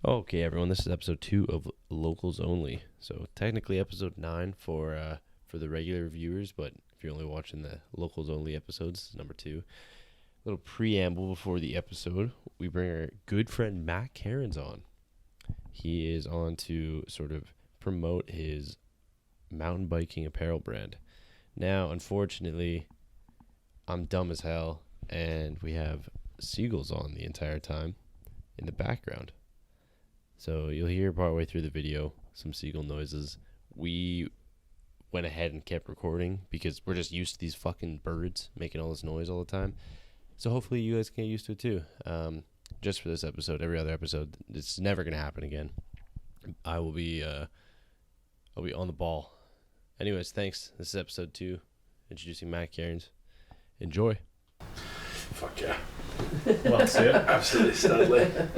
Okay, everyone, this is episode 2 of Locals Only. So technically episode 9 for the regular viewers, but if you're only watching the Locals Only episodes, number 2. Little preamble before the episode. We bring our good friend Matt Carins on. He is on to sort of promote his mountain biking apparel brand. Now, unfortunately, I'm dumb as hell, and we have seagulls on the entire time in the background. So you'll hear partway through the video some seagull noises. We went ahead and kept recording because we're just used to these fucking birds making all this noise all the time. So hopefully you guys can get used to it too. Just for this episode, every other episode, it's never gonna happen again. I'll be on the ball. Anyways, thanks. This is episode 2, introducing Matt Carins. Enjoy. Fuck yeah. Well, see it. Absolutely studly.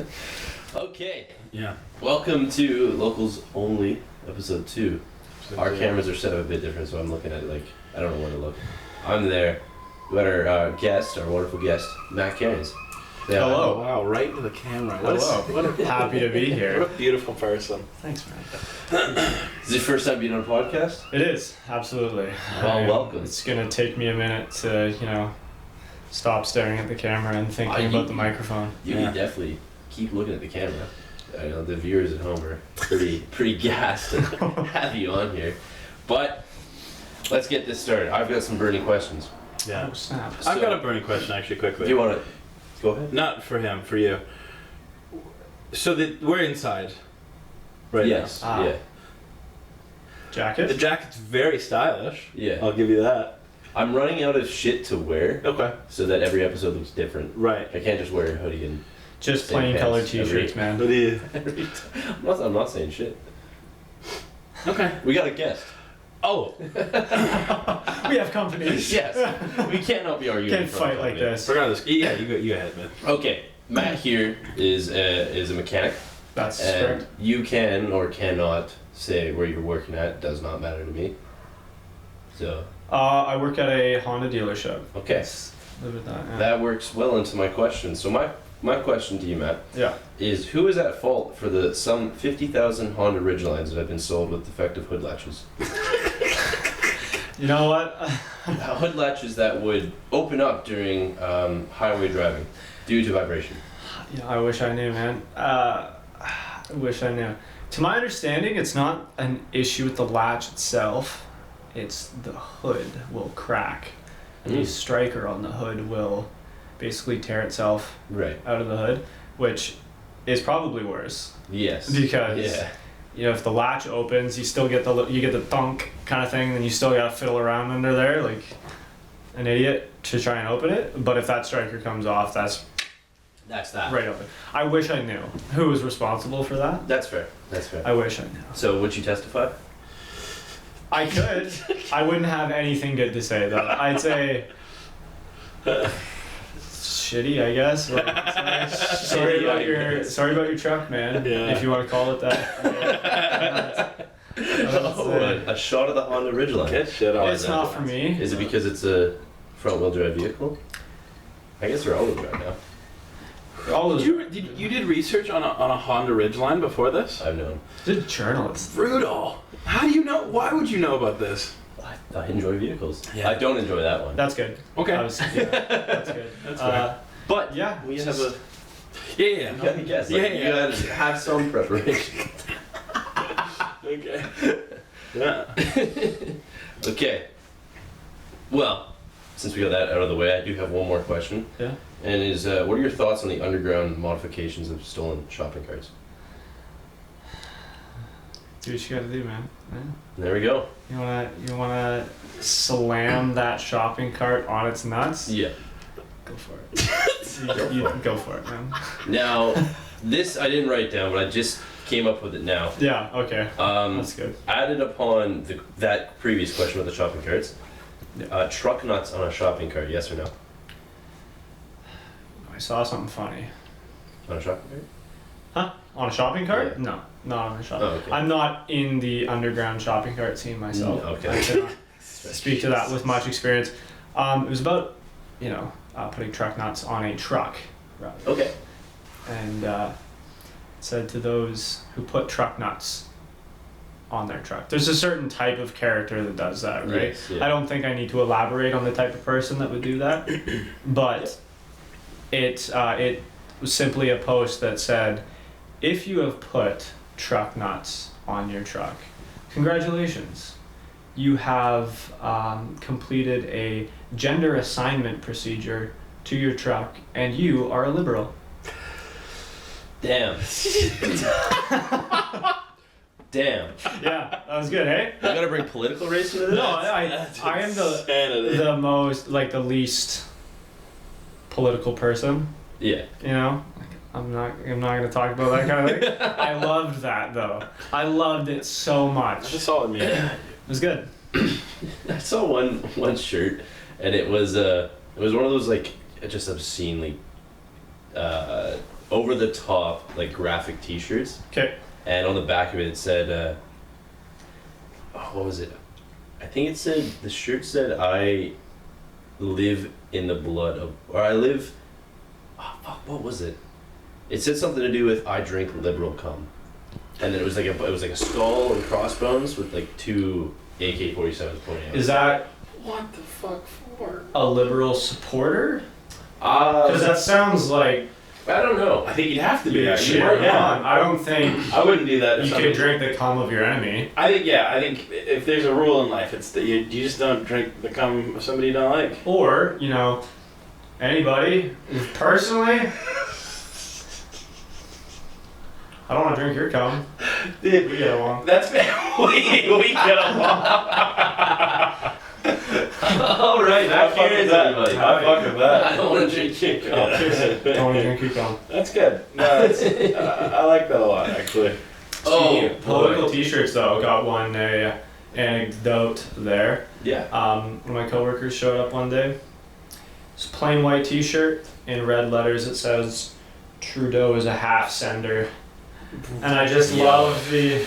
Okay. Yeah. Welcome to Locals Only, episode 2. Our Yeah. cameras are set up a bit different, so I'm looking at it like, I don't know where to look. I'm there. We got our guest, our wonderful guest, Matt Carins. Yeah, Hello. Wow, right into the camera. Hello. Happy to be What a here. beautiful person. Thanks, man. Is it your first time being on a podcast? It is, absolutely. Well, welcome. It's going to take me a minute to, stop staring at the camera and thinking about the microphone. You Yeah. can definitely keep looking at the camera. I know the viewers at home are pretty gassed to have you on here. But let's get this started. I've got some burning questions. Yeah. Oh, snap. I've got a burning question actually quickly. Do you want to go ahead? Not for him, for you. So we're inside right Yes. Ah. Yeah. now. Jacket? The jacket's very stylish. Yeah. I'll give you that. I'm running out of shit to wear Okay. so that every episode looks different. Right. I can't just wear a hoodie and Just Same plain pants colored every- t-shirts, man. What do you... I'm not saying shit. Okay. We got a guest. Oh. We have company. Yes. We cannot be arguing. Can't in front fight of like company. this. Regardless. Yeah, you go ahead, man. Okay. Matt here is a mechanic. That's And correct. you can or cannot say where you're working at. Does not matter to me. So, I work at a Honda dealership. okay. Let's live with that. Yeah. That works well into my question. So my question to you, Matt, Yeah. is who is at fault for the some 50,000 Honda Ridgelines that have been sold with defective hood latches? You know what? Hood latches that would open up during highway driving due to vibration. I wish I knew, man. I wish I knew. To my understanding, it's not an issue with the latch itself. It's the hood will crack. And the striker on the hood will basically tear itself Right. out of the hood, which is probably worse. Yes. Because Yeah. if the latch opens, you still get the thunk kind of thing, then you still gotta fiddle around under there like an idiot to try and open it. But if that striker comes off, that's That's right open. I wish I knew who was responsible for that. That's fair. That's fair. I wish I knew. So would you testify? I could. I wouldn't have anything good to say though. I'd say shitty, I guess. Like, sorry about your truck, man. Yeah. If you want to call it that. A shot of the Honda Ridgeline. Get shit on. It's not for me. Is it because it's a front-wheel drive vehicle? I guess they're all-wheel drive now. All of You did research on a Honda Ridgeline before this? I've known. the journalists. Brutal. How do you know? Why would you know about this? I enjoy vehicles. Yeah. I don't enjoy that one. That's good. Okay. That's good. That's fair. But Yeah, we just- have a. Yeah. You gotta guess. Yeah, Like, yeah. You gotta have some preparation. Okay. Yeah. Okay. Well, since we got that out of the way, I do have one more question. Yeah. And what are your thoughts on the underground modifications of stolen shopping carts? Do what you gotta do, man. Yeah. There we go. You wanna slam that shopping cart on its nuts? Yeah. Go for it. You go for it, man. Now, this I didn't write down, but I just came up with it now. Yeah. Okay. That's good. Added upon that previous question with the shopping carts, Yeah. truck nuts on a shopping cart, yes or no? I saw something funny. On a shopping cart? Huh? On a shopping cart? Yeah. No, not on a shopping. Oh, okay. I'm not in the underground shopping cart scene myself. Okay. I cannot speak to that with much experience. It was about, putting truck nuts on a truck, rather. Okay. And said to those who put truck nuts on their truck. There's a certain type of character that does that, right? Yes, yeah. I don't think I need to elaborate on the type of person that would do that, but it was simply a post that said, if you have put truck nuts on your truck, congratulations. You have completed a gender assignment procedure to your truck, and you are a liberal. Damn. Damn. Yeah, that was good, hey? You gotta bring political race into this? No, I am the most, like, the least political person, Yeah. you know? Like, I'm not gonna talk about that kind of thing. I loved that, though. I loved it so much. That's all it means. It was good. I saw one shirt, and it was one of those, like, just obscenely over the top, like, graphic T-shirts. Okay. And on the back of it said, what was it? I think it said, the shirt said, I live in the blood of, or I live, what was it? It said something to do with I drink liberal cum. And then it was like a skull and crossbones with like two AK-47s pointing out. Is that What the fuck for? a liberal supporter? Because that sounds like I don't know. I think you'd have to be you're actually. cheering Yeah. on. I don't think I wouldn't do that. If you somebody- could drink the cum of your enemy. I think if there's a rule in life, it's that you just don't drink the cum of somebody you don't like. Or, you know, anybody. Personally, I don't want to drink your cum. Dude, We get along. that's we get along. All right, I fuck with that. I fuck with that. I don't want to drink your cum. Don't want to drink your cum. That's good. No, that's, I like that a lot actually. Oh, Political T-shirts though got one anecdote there. Yeah. One of my coworkers showed up one day. It's a plain white T-shirt in red letters. It says, "Trudeau is a half sender," and I just love the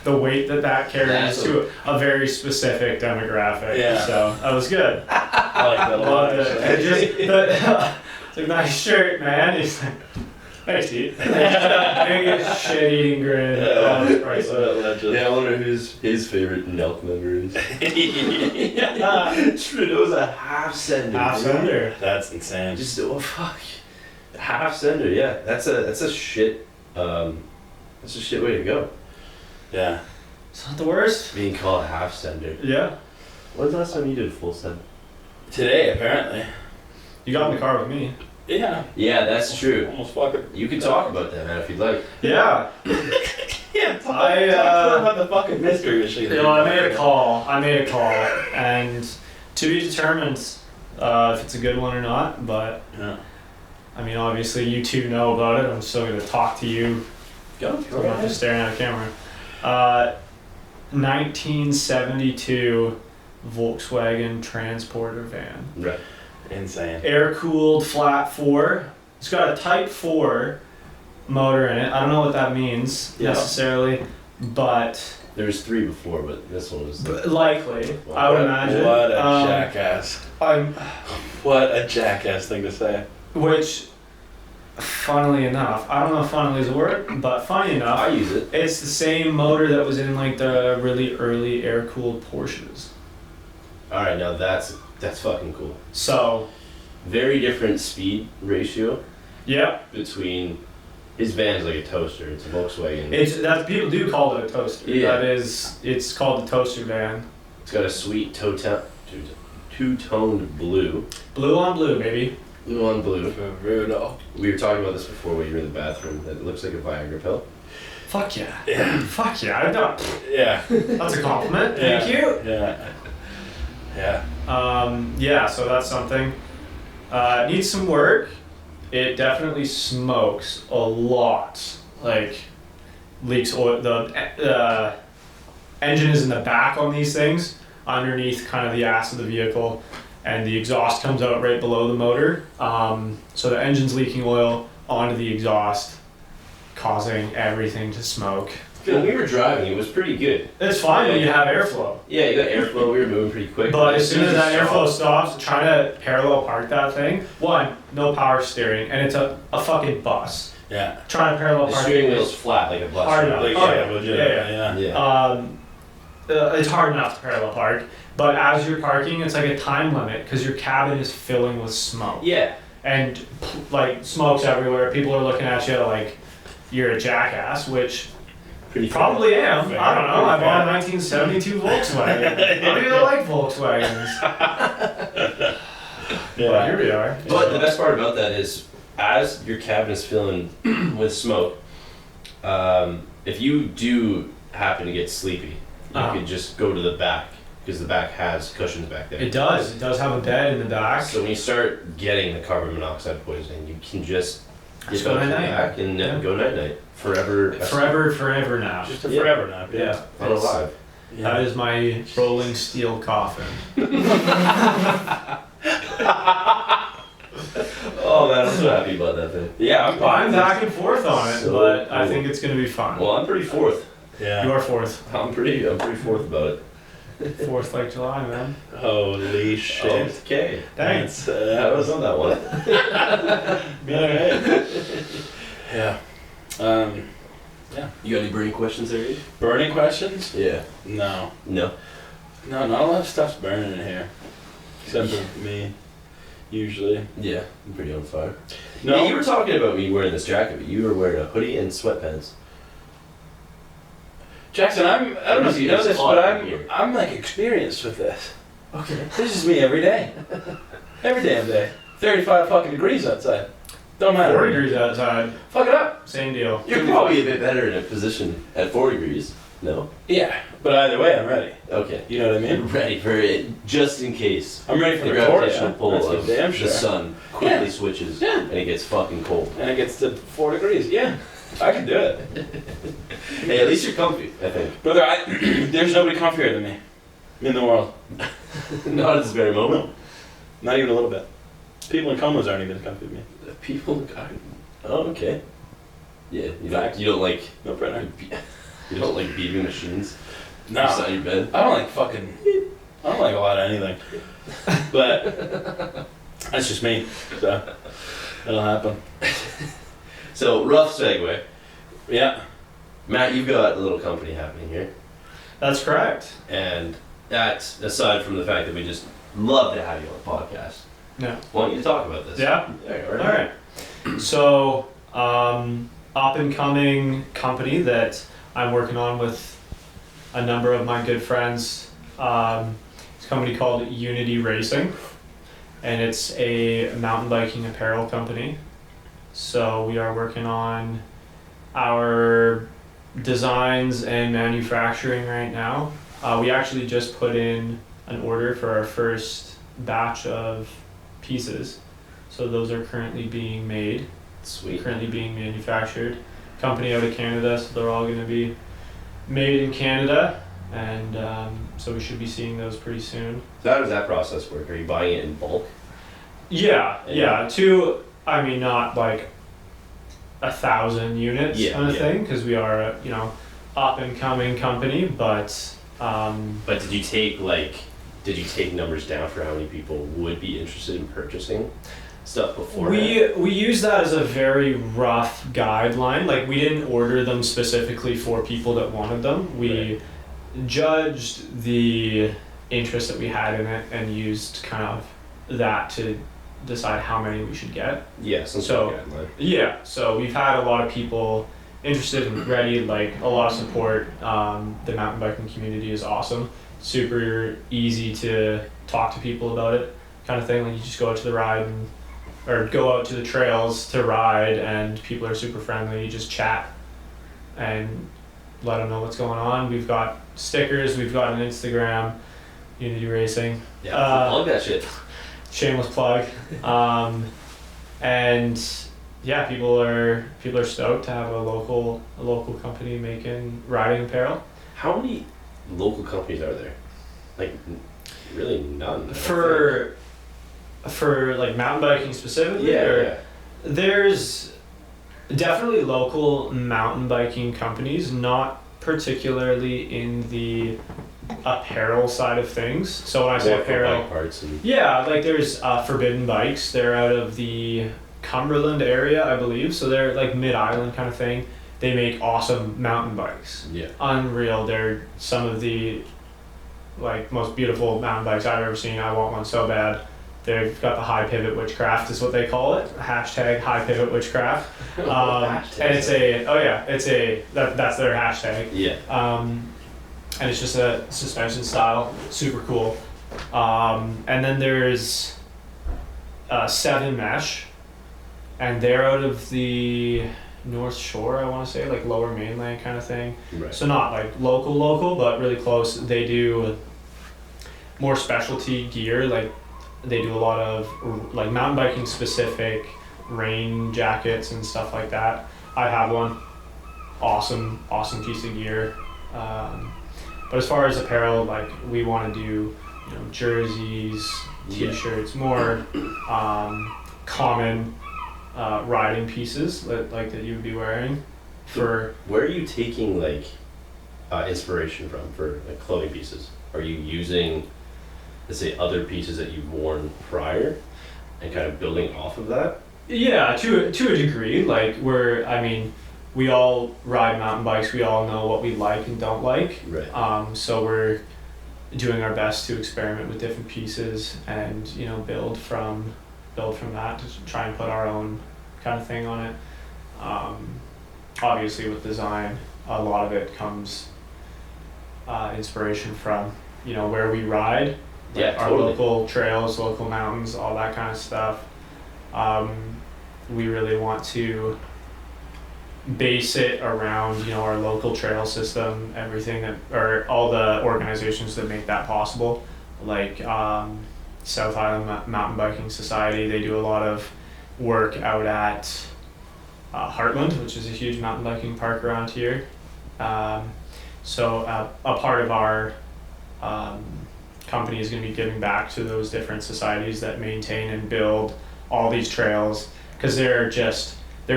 weight that carries to a very specific demographic. Yeah. So that was good. I like that a lot. Loved it. actually. It's a nice shirt, man. He's like, thanks, dude. Biggest shit-eating grin. Oh, it's priceless. What a legend. Yeah, I wonder who his favorite Nelk member is. Trudeau's a half sender. Half dude. sender. That's insane. Just fuck. Half sender, yeah. That's a shit. That's a shit way to go. Yeah. It's not the worst. Being called half sender. Yeah. When's the last time you did full send? Today apparently. You got in the car with me. Yeah. Yeah, that's true. Almost fucking. You can talk about that, man, if you'd like. Yeah. Yeah. I, talk about the fucking mystery machine. You know, I made a call, and to be determined if it's a good one or not, but Yeah. I mean, obviously you two know about it. I'm still going to talk to you. Go. I'm not just staring at a camera. 1972 Volkswagen Transporter van. Right. Insane. Air-cooled flat 4. It's got a Type 4 motor in it. I don't know what that means Yeah. necessarily, but There was 3 before, but this one was. likely, I would imagine. What a jackass. I'm, What a jackass thing to say. which, funnily enough, I don't know if funnily is a word, but funny enough, I use it. it's the same motor that was in like the really early air-cooled Porsches. All right, now that's fucking cool. So, Very different speed ratio yeah, between. His van's like a toaster. It's a Volkswagen. people do call it a toaster. Yeah. It's called the toaster van. It's got a sweet two-toned blue. Blue on blue, baby. Blue on blue. Brutal. We were talking about this before when you were in the bathroom. That it looks like a Viagra pill. Fuck yeah. Yeah. Fuck yeah. I don't. Yeah. That's a compliment. Yeah. Thank you. Yeah. Yeah. Yeah, so that's something. Needs some work. It definitely smokes a lot. Like, leaks oil. The engine is in the back on these things, underneath kind of the ass of the vehicle, and the exhaust comes out right below the motor. So the engine's leaking oil onto the exhaust, causing everything to smoke. When we were driving, it was pretty good. It's fine when you have airflow. Yeah, you got airflow. We were moving pretty quick. But as soon as that airflow stops, trying to parallel park that thing, one, no power steering, and it's a fucking bus. Yeah. Trying to parallel The park steering it wheel's is flat like a bus. hard enough. Like, Oh, yeah, yeah. legitimately, Yeah. it's hard enough to parallel park, but as you're parking, it's like a time limit because your cabin is filling with smoke. Yeah. And like smoke's everywhere. People are looking at you like you're a jackass, which Pretty probably am. Fair. I don't know. I Pretty bought a 1972 Volkswagen. I don't even like Volkswagens. But here we are. But the best part about that is, as your cabin is filling with smoke, if you do happen to get sleepy, you Uh-huh. could just go to the back because the back has cushions back there. It does. It does have a bed in the back. So when you start getting the carbon monoxide poisoning, you can just Just get go out to the night-night. back and go night night forever. Forever now. Just a Yeah. forever nap, yeah. Yeah. Unalive. That is my rolling steel coffin. Oh man, I'm so happy about that thing. Yeah, I'm back and forth on it, So but I cool. think it's gonna be fun. Well, I'm pretty fourth. Yeah. You are fourth. I'm pretty forth about it. Fourth like July, man. Holy shit. Okay. Thanks. That's, That was on that one. alright. Yeah. You got any burning questions there, Eve? Burning questions? Yeah. No. No. No, not a lot of stuff's burning in here. Except for me, usually. Yeah, I'm pretty on fire. No. Yeah, you were talking about me wearing this jacket, but you were wearing a hoodie and sweatpants. Jackson, I don't know if you know It's this, hot but in here. I'm like experienced with this. Okay. This is me every day. Every damn day. 35 fucking degrees outside. Don't matter. 4 degrees outside. Fuck it up. Same deal. You're probably a bit better in a position at 4 degrees. No? Yeah, but either way, I'm ready. Okay. You know what I mean? Ready for it, just in case. I'm ready for The the gravitational Victoria. pull That's of for damn sure. the sun quickly Yeah. switches Yeah. and it gets fucking cold. And it gets to 4 degrees. Yeah, I can do it. Hey, at least you're comfy, I think. Brother, there's nobody comfier than me in the world. Not at this very moment. Not even a little bit. People in comas aren't even comfy with me. People, oh, okay. Yeah, Facts. you don't like No printer. you don't like beating machines No. beside your bed. I don't like fucking. I don't like a lot of anything. But that's just me. So it'll happen. So rough segue. Yeah. Matt, you've got a little company happening here, That's correct. and that's aside from the fact that we just love to have you on the podcast. Yeah. Why don't you talk about this? Yeah. All All right. So, up and coming company that I'm working on with a number of my good friends. It's a company called Unity Racing, and it's a mountain biking apparel company. So we are working on our designs and manufacturing right now. We actually just put in an order for our first batch of pieces. So those are currently being made, Sweet. currently being manufactured. Company out of Canada, so they're all going to be made in Canada, and so we should be seeing those pretty soon. So how does that process work? Are you buying it in bulk? Yeah. I mean, not like 1,000 units Yeah, kind of yeah. thing, because we are a up and coming company, but But did you take numbers down for how many people would be interested in purchasing stuff before? we use that as a very rough guideline. Like, we didn't order them specifically for people that wanted them. We judged the interest that we had in it and used kind of that to decide how many we should get. Yeah, some So- sort of guideline. Yeah, so we've had a lot of people interested and ready, like a lot of support. The mountain biking community is awesome. Super easy to talk to people about it, kind of thing. Like, you just go out to the ride or go out to the trails to ride, and people are super friendly. You just chat and let them know what's going on. We've got stickers. We've got an Instagram, Unity Racing. Yeah, plug that shit. Shameless plug. And yeah, people are stoked to have a local company making riding apparel. How many local companies are there? Like, really none. I don't For like mountain biking specifically, think. or Yeah. there's definitely local mountain biking companies, not particularly in the apparel side of things. So when I say More for apparel, bike parts and yeah, like there's Forbidden Bikes. They're out of the Cumberland area, I believe. So they're like mid-island kind of thing. They make awesome mountain bikes. yeah. Unreal. They're some of the like most beautiful mountain bikes I've ever seen. I want one so bad. They've got the high pivot witchcraft is what they call it. Hashtag high pivot witchcraft. And it's that's their hashtag. Yeah. And it's just a suspension style, super cool. And then there's 7 Mesh, and they're out of the North Shore, I want to say, like Lower Mainland kind of thing. Right. So not like local, but really close. They do more specialty gear, like they do a lot of like mountain biking specific rain jackets and stuff like that. I have one. Awesome piece of gear. But as far as apparel, like we want to do, jerseys, t-shirts, more common riding pieces that you would be wearing. For where are you taking like inspiration from for like clothing pieces? Are you using, let's say, other pieces that you've worn prior and kind of building off of that? Yeah, to a degree. Like we all ride mountain bikes. We all know what we like and don't like. Right. So we're doing our best to experiment with different pieces and build from that to try and put our own kind of thing on it. Obviously, with design, a lot of it comes inspiration from where we ride. Yeah, Our totally. local trails, local mountains, all that kind of stuff. We really want to base it around our local trail system, everything or all the organizations that make that possible, like South Island Mountain Biking Society. They do a lot of work out at Heartland, which is a huge mountain biking park around here. So a part of our company is going to be giving back to those different societies that maintain and build all these trails, because they're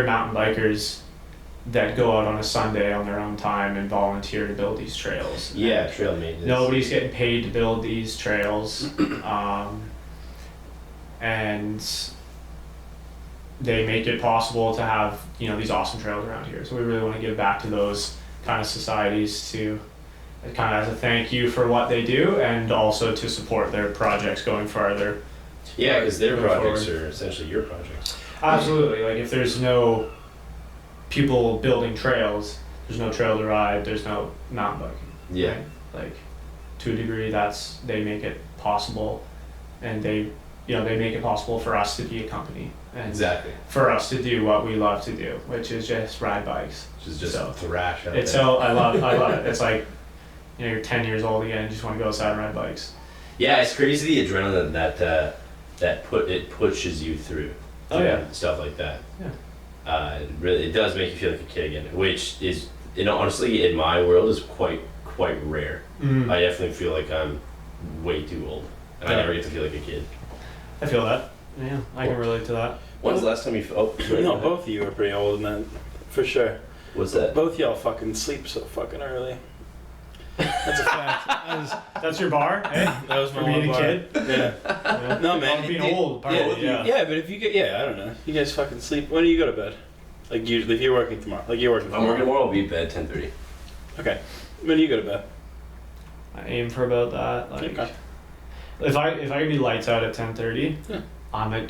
mountain bikers that go out on a Sunday on their own time and volunteer to build these trails. Yeah, And trail maintenance. nobody's getting paid to build these trails. And they make it possible to have these awesome trails around here. So we really want to give back to those kind of societies to kind of as a thank you for what they do, and also to support their projects going farther. Yeah, because their Going projects forward. are essentially your projects. Absolutely. Like if there's no people building trails, there's no trail to ride, there's no mountain biking. Yeah. Right? Like to a degree, they make it possible, and they make it possible for us to be a company and Exactly. for us to do what we love to do, which is just ride bikes. Which is just So, thrash out It's there. so I love it. It's like you're 10 years old again, you just want to go outside and ride bikes. Yeah, it's crazy the adrenaline that pushes you through. Oh, yeah. Stuff like that. Yeah. It does make you feel like a kid again, which is, honestly, in my world is quite rare. Mm. I definitely feel like I'm way too old, and I Yeah. never get to feel like a kid. I feel that. Yeah, I can relate to that. When's the last time you? Oh, sorry, go No, ahead. both of you are pretty old, man. For sure. What's that? Both y'all fucking sleep so fucking early. That's a fact. That's your bar, eh? That was my For being one a bar. kid? Yeah. Yeah. No, man. Well, being it- old, yeah, probably, yeah. Yeah, but if you get, I don't know. You guys fucking sleep. When do you go to bed? Like usually, if you're working tomorrow. Like you're working If I'm tomorrow. working tomorrow, I'll be in bed 10:30. Okay. When do you go to bed? I aim for about that. Like, Okay. if I can be lights out at 10:30, Yeah. I'm a You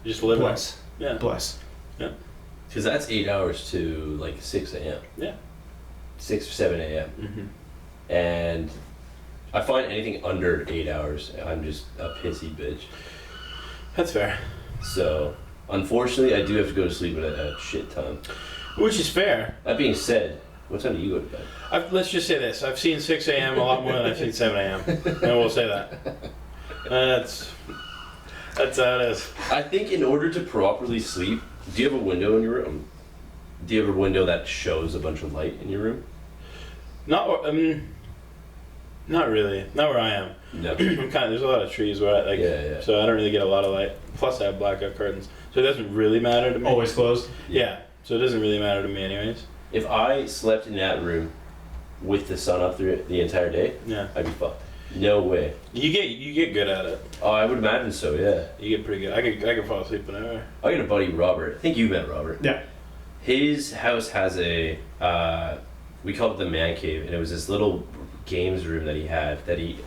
just live it. bliss. Yeah. Bliss. Because that's 8 hours to like 6 a.m. Yeah. 6 or 7 a.m. Mm-hmm. And I find anything under 8 hours, I'm just a pissy bitch. That's fair. So, unfortunately, I do have to go to sleep at a shit ton. Which is fair. That being said, what time do you go to bed? Let's just say this. I've seen 6 a.m. a lot more than I've seen 7 a.m. And we'll say that. That's how it is. I think in order to properly sleep, do you have a window in your room? Do you have a window that shows a bunch of light in your room? Not really. Not where I am. No. There's a lot of trees where I Yeah. so I don't really get a lot of light. Plus I have blackout curtains. So it doesn't really matter to me. Always closed. Yeah. So it doesn't really matter to me anyways. If I slept in that room with the sun up through it the entire day, Yeah. I'd be fucked. No way. You get good at it. Oh, I would imagine so. Yeah. You get pretty good. I could fall asleep whenever. I got a buddy, Robert. I think you met Robert. Yeah. His house has a, we called it the man cave, and it was this little games room that he had that he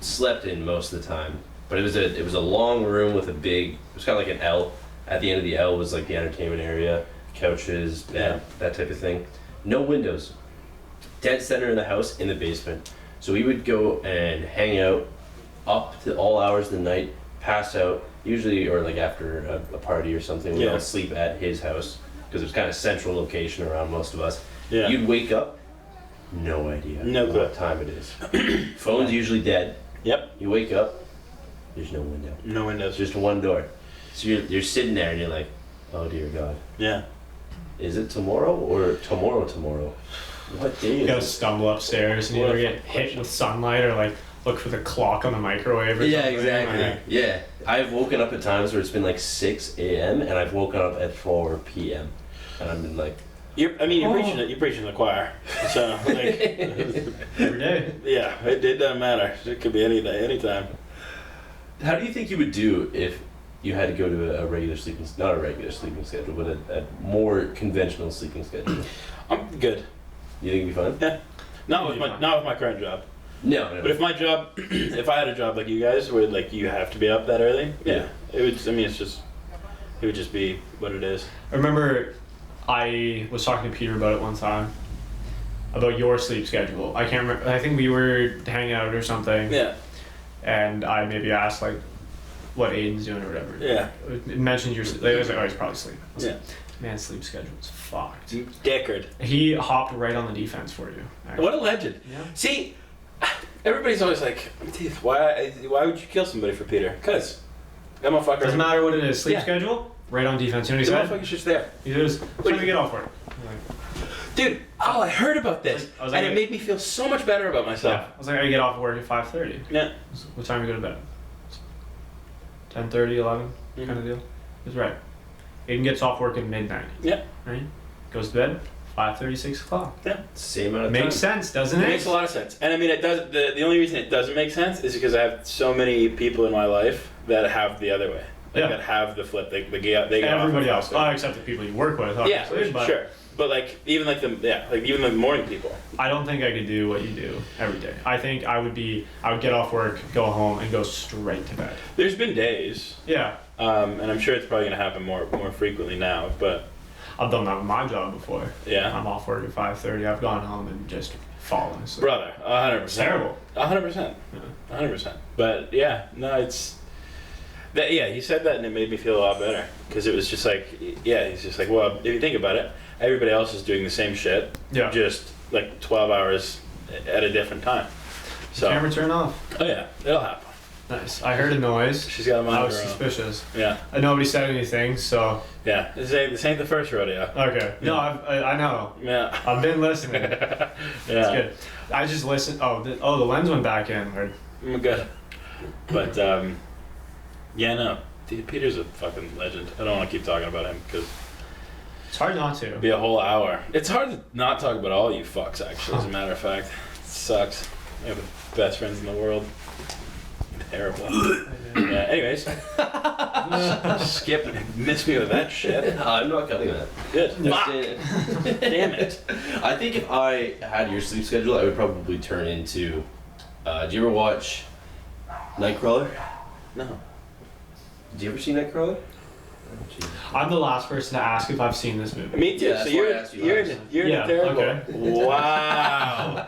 slept in most of the time. But it was a long room with a big, it was kind of like an L. At the end of the L was like the entertainment area, couches, bed, that type of thing. No windows. Dead center of the house in the basement. So we would go and hang out up to all hours of the night, pass out, usually, or like after a party or something. We'd all sleep at his house because it was kind of central location around most of us. Yeah. You'd wake up, no idea No clue. what time it is. Phone's usually dead. Yep. You wake up, there's no window. No windows. Just one door. So you're sitting there and you're like, oh dear God. Yeah. Is it tomorrow or tomorrow? What day You is gotta it? stumble upstairs and either get hit with sunlight or like look for the clock on the microwave or Yeah, something. exactly. Like, Yeah. I've woken up at times where it's been like 6 a.m. and I've woken up at 4 p.m. And I've been like, You're preaching it. You're preaching the choir. So like, every day. yeah, it doesn't matter. It could be any day, anytime. how do you think you would do if you had to go to a regular sleeping, not a regular sleeping schedule, but a more conventional sleeping schedule? I'm good. You think it'd be fun? Yeah. Not with my current job. No. But if my job, if I had a job like you guys, where like you have to be up that early, yeah, it would. I mean, it would just be what it is. I remember I was talking to Peter about it one time about your sleep schedule. I can't remember. I think we were hanging out or something. Yeah. And I maybe asked like what Aiden's doing or whatever. Yeah. It mentioned your sleep. I was like, oh, he's probably sleeping. I was Yeah. like, man, sleep schedule's fucked. Deckard. He hopped right on the defense for you. Actually. What a legend. Yeah. See, everybody's always like, why would you kill somebody for Peter? Because that motherfucker. Doesn't matter what it is. Sleep Yeah. schedule, right on defense. You know what he The said? motherfucker's just there. He says, "When do we get off work?" I'm like, Dude, I heard about this, I was like- and it made me feel so much better about myself. yeah. I was like, I get off work at 5:30. Yeah. What time do you go to bed? 10:30, 11, Mhm. kind of deal. He's right. Aiden gets off work at midnight. Yeah. Right. Goes to bed 5:30, 6 o'clock. Same amount of Makes time. sense, doesn't It it? makes a lot of sense. And I mean, it does. The only reason it doesn't make sense is because I have so many people in my life that have the other way. Like, Yeah. that have the flip. They get off Everybody at else, 5:30. except the people you work with. Yeah, Obviously, but sure. But like even like even the morning people. I don't think I could do what you do every day. I think I would get off work, go home, and go straight to bed. There's been days, Yeah, and I'm sure it's probably gonna happen more frequently now. But I've done that with my job before. yeah, I'm off work at 5:30. I've gone home and just fallen asleep. brother, 100%. It's terrible. 100%. Yeah. 100%. But yeah, no, it's that. Yeah, he said that, and it made me feel a lot better because it was just like, yeah, he's just like, well, if you think about it, everybody else is doing the same shit, Yeah. just like 12 hours at a different time. So, Camera turn off. oh yeah, it'll happen. Nice. I heard a noise. She's got a I mind was of her own. suspicious. Yeah, And nobody said anything, so yeah. This ain't the first rodeo. okay. No, I know. Yeah, I've been listening. yeah. It's good. I just listened. The lens went back in. Or, I'm good. But yeah, no. Dude, Peter's a fucking legend. I don't want to keep talking about him because it's hard not to. it'd be a whole hour. It's hard to not talk about all you fucks, actually, as a matter of fact. It sucks. I have the best friends in the world. Terrible. Yeah, anyways. Skip missed me with that shit. I'm not cutting that. Good. Fuck. Damn it. I think if I had your sleep schedule, I would probably turn into. Do you ever watch Nightcrawler? No. Did you ever see Nightcrawler? I'm the last person to ask if I've seen this movie. Me too. Yeah, so that's why I you're asked you you're last. you're Yeah, terrible. okay. Wow.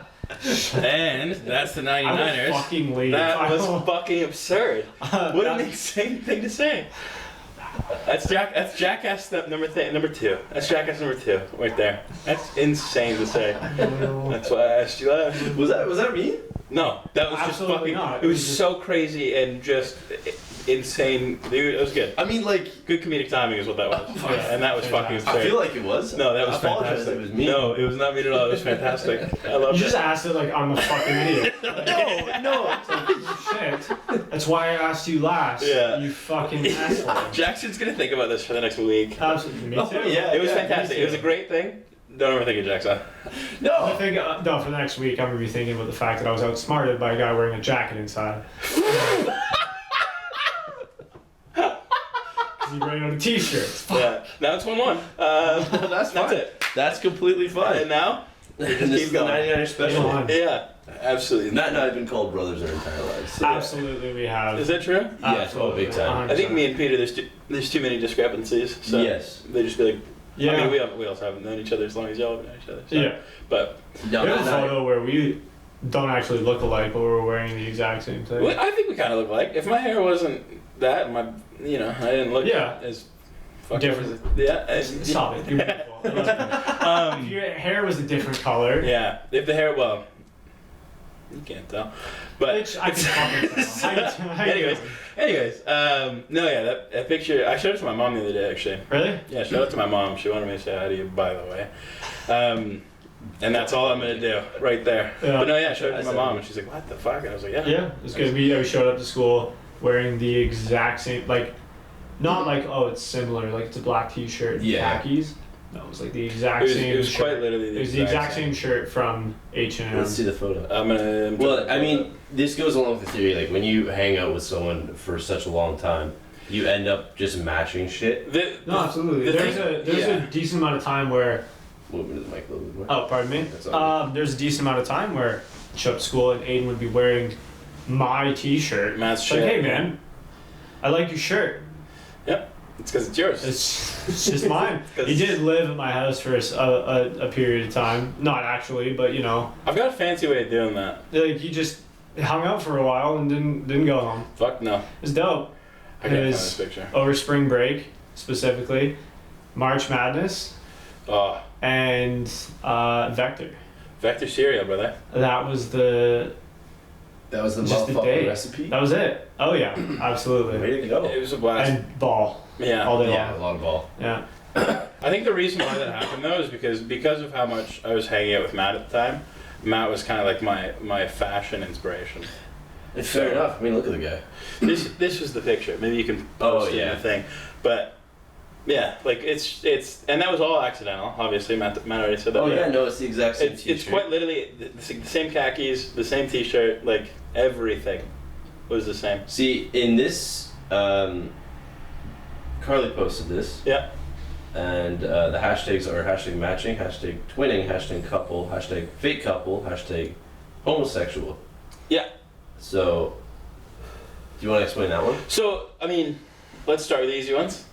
And that's the I will 99ers. fucking leave. That was fucking absurd. What an That- insane thing to say. That's Jackass number 2. That's Jackass number 2 right there. That's insane to say. That's why I asked you last. Was that me? No, that was just Absolutely fucking. not. It was so crazy and just insane. Dude, it was good. I mean, like, Good comedic timing is what that was. Oh, yeah. And that was fucking Fantastic. absurd. I feel like it was. No, that was I apologize fantastic. if it was me. No, it was not me at all. It was fantastic. I love You it. just asked it like I'm a fucking idiot. no. Shit. That's why I asked you last. Yeah. You fucking asshole. Jackson's gonna think about this for the next week. Absolutely. Me too. Oh, yeah. It was me fantastic. too. It was a great thing. Don't overthink it, Jackson. I think no, for the next week I'm gonna be thinking about the fact that I was outsmarted by a guy wearing a jacket inside. He's wearing a t-shirt. Yeah. Now it's 1-1. That's fine. it. That's completely fine. And now? This keep is the going. 99er special. Come on. Yeah. Absolutely. Matt and I have been called brothers our entire lives. So Absolutely, we have. Is that true? Yes, oh, big time. I think me and Peter, there's too many discrepancies. So Yes. they just be like, Yeah. I mean, we also haven't known each other as long as y'all have known each other. So. Yeah. But No, We have a no, photo where we don't actually look alike, but we're wearing the exact same thing. I think we kind of look like. If my hair wasn't that, I didn't look as fucked Different. up as yeah. Stop it. You're beautiful. If your hair was a different color, Yeah. If the hair, well, you can't tell. But which I can fucking tell. How you Anyways. doing? anyways, no, yeah, that picture. I showed it to my mom the other day, actually. Really? Yeah, shout out to my mom. She wanted me to say hi to you, by the way. And that's all I'm gonna do right there. Yeah. But no, yeah, I showed it to my said mom, it. and she's like, "What the fuck?" And I was like, "Yeah." Yeah, it's good. We showed up to school wearing the exact same, like, not like, oh, it's similar, like it's a black t-shirt and Yeah. khakis. No, it was like the exact It same was shirt. quite literally It was the exact same shirt from H&M. Let's see the photo. I'm Well, I mean, this goes along with the theory. Like, when you hang out with someone for such a long time, you end up just matching shit. No, absolutely. There's a decent amount of time where. Move into the mic a little bit more. Oh, pardon me. That's all There's a decent amount of time where I show up to school and Adin would be wearing my t-shirt. Matt's It's like, shit. hey man, I like your shirt. Yep, it's because it's yours. It's just mine. He did live at my house for a period of time. Not actually, but you know, I've got a fancy way of doing that. like he just hung out for a while and didn't go home. Fuck no. It's dope. I can't find It this was picture. over spring break, specifically, March Madness, Oh, and Vector. Vector cereal, brother. That was the That was the Just the motherfucking day. recipe. That was it. Oh yeah, absolutely. Way to go. It was a blast. And ball Yeah. all day Yeah, a long. lot of ball. Yeah. I think the reason why that happened though is because of how much I was hanging out with Matt at the time. Matt was kind of like my fashion inspiration. Fair enough. I mean, look at the guy. This was the picture. Maybe you can post it in the thing. But yeah, like it's and that was all accidental. Obviously, Matt already said that. Oh but yeah, no, it's the exact same It's t-shirt. quite literally the same khakis, the same T-shirt, like everything was the same. See, in this, Carly posted this, Yeah. and the hashtags are hashtag matching, hashtag twinning, hashtag couple, hashtag fake couple, hashtag homosexual. Yeah. So, do you want to explain that one? So I mean, let's start with the easy ones.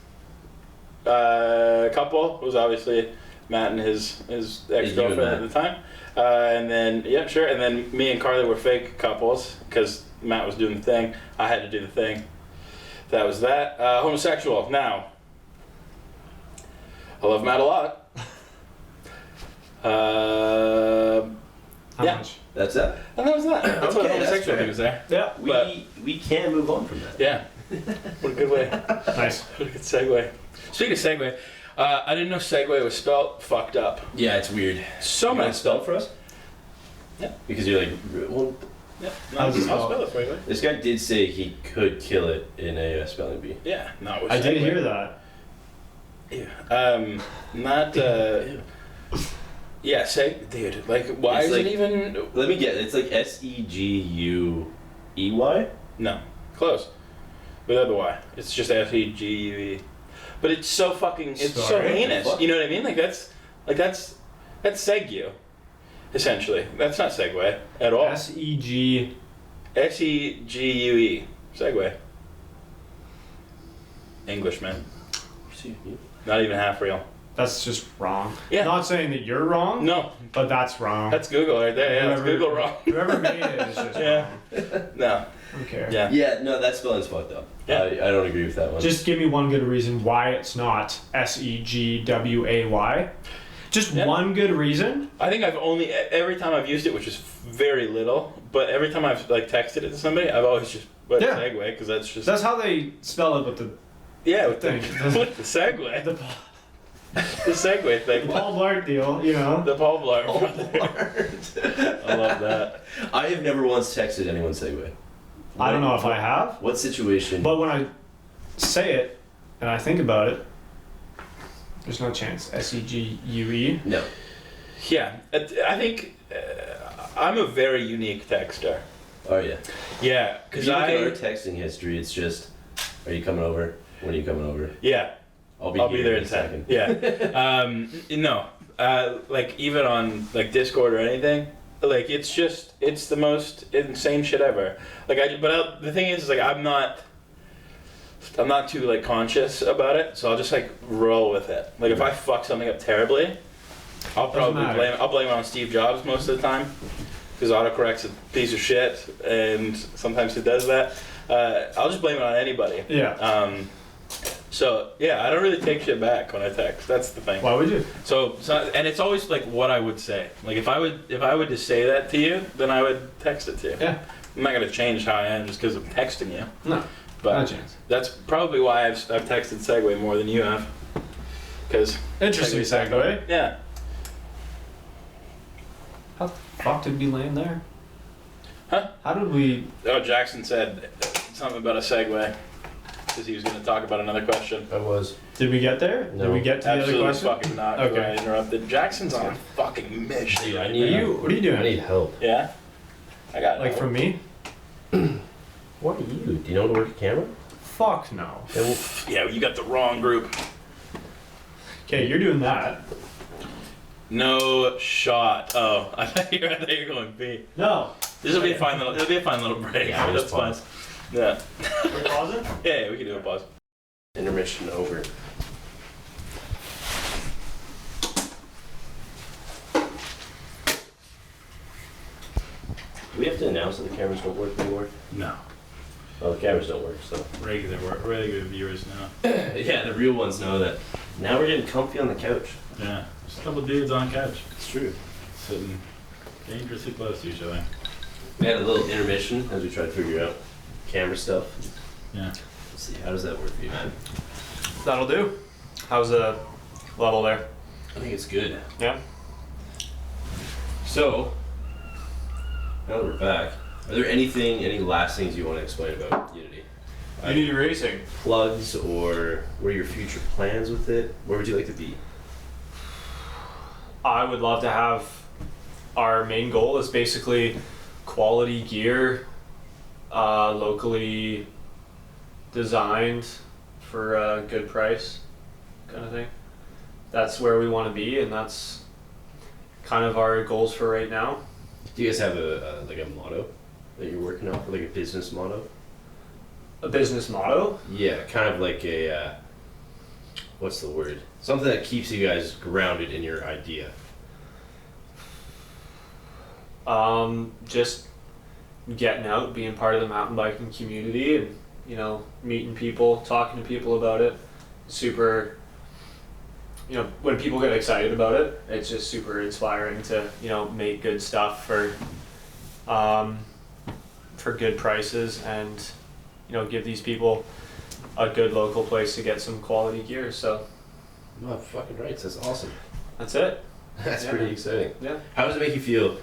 Couple was obviously Matt and his ex-girlfriend Matt. at the time, and then yeah, sure, and then me and Carly were fake couples because Matt was doing the thing. I had to do the thing. That was that. Homosexual. Now, I love Matt a lot. How Yeah. much? That's that. And that was that. That's what Okay, that's homosexual fair. thing was there. Yeah. We can move on from that. Yeah. What a good way. Nice. What a good segue. Speaking of segue, I didn't know segue was spelled fucked up. Yeah, it's weird. So You want to messed spell up. it for us? Yeah. Because you're like, well, Yeah. No, How's it I'll spelled? spell it for you. this guy did say he could kill it in a spelling bee. Yeah. No, it was I did segue. hear that. Yeah. Not. Yeah. Dude. Like, why It's is like- it even? Let me get it. It's like Seguey. No. Close. Without the Y. It's just F-E-G-U-E. But it's so fucking. It's so Sorry. heinous. Fuck. You know what I mean? That's segue. Essentially, that's not segue at all. SEG. S-E-G-U-E. Segue. Englishman. Not even half real. That's just wrong. Yeah. Not saying that you're wrong, No, but that's wrong. that's Google right there. Yeah, that's Whoever- Google wrong. Whoever made it is just Yeah. wrong. No. I don't care. Yeah. Yeah, no, that spelling's fucked up. Yeah. I don't agree with that one. Just give me one good reason why it's not SEGWAY. Just Yeah. one good reason. I think I've only every time I've used it, which is very little, but every time I've like texted it to somebody, I've always just put Yeah. segue because that's just That's how they spell it with the yeah with the, thing. with the segue, the, the segue thing, the Paul Blart deal, you know. the Paul Blart. Oh, I love that. I have never once texted anyone Segway. I don't know if I have, What situation? but when I say it and I think about it, there's no chance. SEGUE. No. Yeah, I think I'm a very unique texter. Oh yeah. Yeah, If because you look at our texting history, it's just, are you coming over? When are you coming over? Yeah, I'll be there here in a second. Yeah. No, like even on like Discord or anything, like it's the most insane shit ever. Like the thing is like I'm not too like conscious about it, so I'll just like roll with it. Like if I fuck something up terribly, I'll probably blame it on Steve Jobs most of the time, because autocorrect's a piece of shit, and sometimes it does that. I'll just blame it on anybody. Yeah. So yeah, I don't really take shit back when I text. That's the thing. Why would you? So and it's always like what I would say. Like if I would just say that to you, then I would text it to you. Yeah. I'm not gonna change how I am just because I'm texting you. No. But Not a chance. that's probably why I've texted Segway more than you have. Because Interesting segue. Yeah. How the fuck did we land there? Huh? How did we? Oh, Jackson said something about a segue because he was going to talk about another question. I was. Did we get there? No. Did we get to the other Absolutely question? fucking not. Okay. I interrupted. Jackson's on a fucking mission. Dude, I right need now. What are you doing? I need help. Yeah. I got Like no. from me? What are you? Do you know how to work a camera? Fuck no. Yeah, you got the wrong group. Okay, you're doing that. No shot. Oh, I thought you were going B. No. This will be a fine little. It'll be a fine little break. Yeah, That's fine. pause. Yeah. We're pausing? Yeah, we can do a pause. Intermission over. Do we have to announce that the cameras don't work anymore? No. Oh, the cameras don't work, so. Regular viewers now. Yeah, the real ones know that. Now we're getting comfy on the couch. Yeah. Just a couple dudes on a couch. It's true. Sitting dangerously close to each other. We had a little intermission as we tried to figure out camera stuff. Yeah. Let's see, how does that work for you, man? That'll do. How's the level there? I think it's good. Yeah. So, now that we're back, are there any last things you want to explain about Unity? Unity Racing. Plugs, or what are your future plans with it? Where would you like to be? I would love to have, our main goal is basically quality gear, locally designed for a good price, kind of thing. That's where we want to be, and that's kind of our goals for right now. Do you guys have a like a motto that you're working on, like a business motto? A business motto? Yeah, kind of like a what's the word? Something that keeps you guys grounded in your idea. Just getting out, being part of the mountain biking community, and meeting people, talking to people about it. Super, when people get excited about it, it's just super inspiring to make good stuff for good prices, and give these people a good local place to get some quality gear. So Oh, fucking right. That's awesome. that's it. That's Yeah. pretty exciting. Yeah. How does it make you feel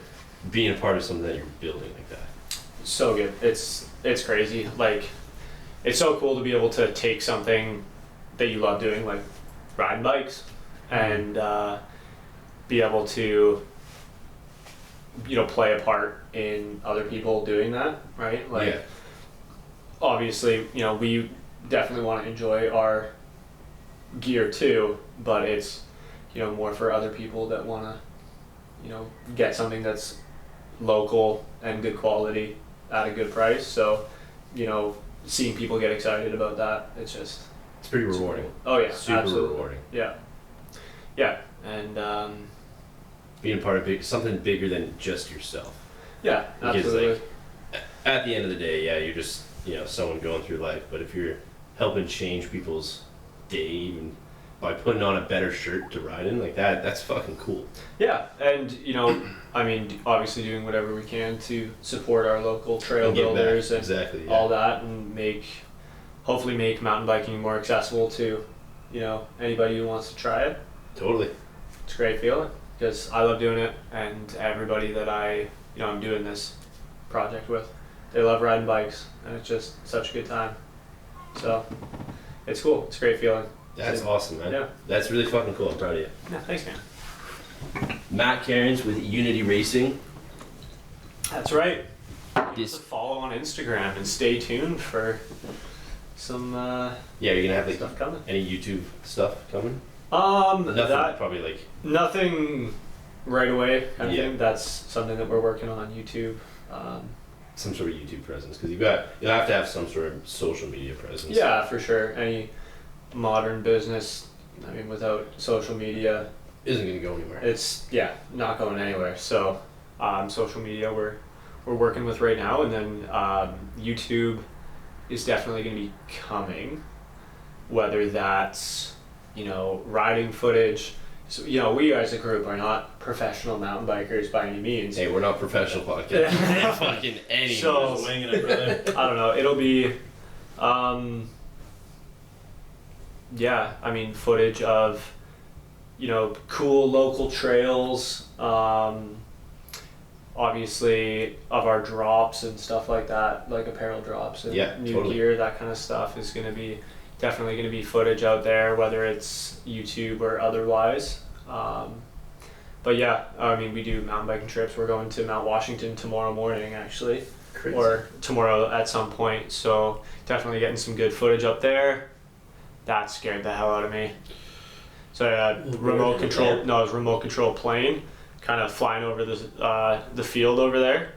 being a part of something that you're building like that? So good. It's crazy. Like, it's so cool to be able to take something that you love doing, like riding bikes, and be able to play a part in other people doing that, right? Like, Yeah. obviously, we definitely want to enjoy our gear too, but it's more for other people that want to get something that's local and good quality at a good price. So seeing people get excited about that, it's pretty rewarding. oh yeah, Super absolutely. rewarding. Yeah, and Being a part of something bigger than just yourself. yeah, Because, absolutely. At the end of the day, yeah, you're just someone going through life. But if you're helping change people's day even by putting on a better shirt to ride in, like that's fucking cool. Yeah, and obviously doing whatever we can to support our local trail And give back. builders and Exactly. Yeah. all that, and hopefully make mountain biking more accessible to anybody who wants to try it. Totally. It's a great feeling because I love doing it, and everybody that I'm doing this project with, they love riding bikes, and it's just such a good time. So it's cool. It's a great feeling. That's awesome, man. Yeah. That's really fucking cool. I'm proud of you. Yeah, thanks, man. Matt Carins with Unity Racing. That's right. This- Follow on Instagram and stay tuned for some Yeah, you're gonna have like stuff coming. any YouTube stuff coming? Nothing. That Probably like. nothing right away kind of Yeah. thing. That's something that we're working on YouTube. Some sort of YouTube presence, because you'll have to have some sort of social media presence. Yeah, for sure. Any modern business, I mean, without social media, Isn't gonna go anywhere. it's not going anywhere. So social media we're working with right now, and then YouTube is definitely going to be coming, whether that's riding footage. So we as a group are not professional mountain bikers by any means. Hey, we're not professional podcast. Fucking any. So- Just winging it, brother. I don't know, it'll be I mean, footage of cool local trails, obviously of our drops and stuff like that, like apparel drops and Yeah, new totally. gear, that kind of stuff is going to be definitely going to be footage out there, whether it's YouTube or otherwise. But yeah, I mean, we do mountain biking trips. We're going to Mount Washington tomorrow morning, actually, Crazy. or tomorrow at some point. So definitely getting some good footage up there. That scared the hell out of me. So remote control. Yeah. No, it was remote control plane, kind of flying over the field over there.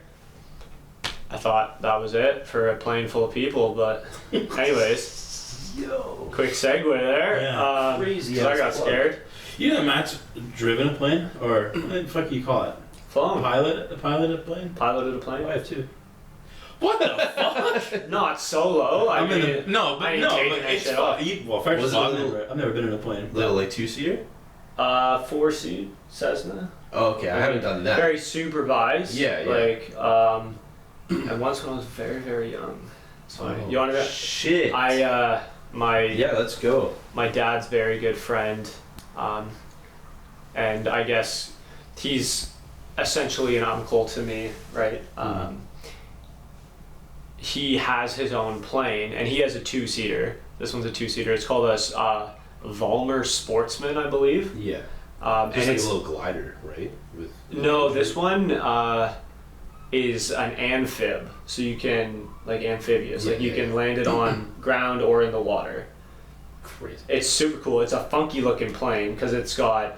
I thought that was it for a plane full of people, but anyways, Yo. quick segue there. Yeah. Crazy 'Cause I ass got plug. scared. You know Matt's driven a plane? Or what the fuck you call it? Flown. Piloted a plane? Piloted a plane. I have two. What the fuck? Not solo. I mean, in the, no, I but ained no, taking but that it's shit fun. off. Well, first Was of all, it a little- I've never been in a plane. Little like 2-seater. 4-seat Cessna. Oh, okay, I haven't done that. Very supervised. Yeah, yeah. Like, and once when I was very, very young. So Oh, you want to? shit. My Yeah, let's go. my dad's very good friend, and I guess he's essentially an uncle to me, right? He has his own plane, and he has a 2-seater. This one's a 2-seater. It's called a Vollmer Sportsman, I believe. Yeah. And Just like it's a little glider, right? With no, this one is an amphib, so you can amphibious, Yeah, you yeah, can yeah. land it on ground or in the water. Crazy. It's super cool. It's a funky looking plane because it's got,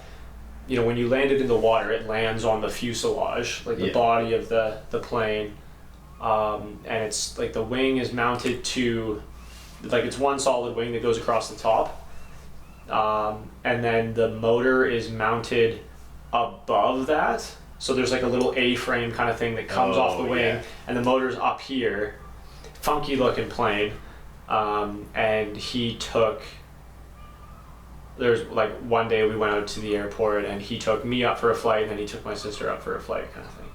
when you land it in the water, it lands on the fuselage, like the Yeah. body of the plane, and it's like the wing is mounted to, like it's one solid wing that goes across the top, and then the motor is mounted above that. So there's like a little A-frame kind of thing that comes off the Oh, wing, yeah. and the motor's up here. Funky looking plane, and he took. There's like one day we went out to the airport and he took me up for a flight and then he took my sister up for a flight kind of thing.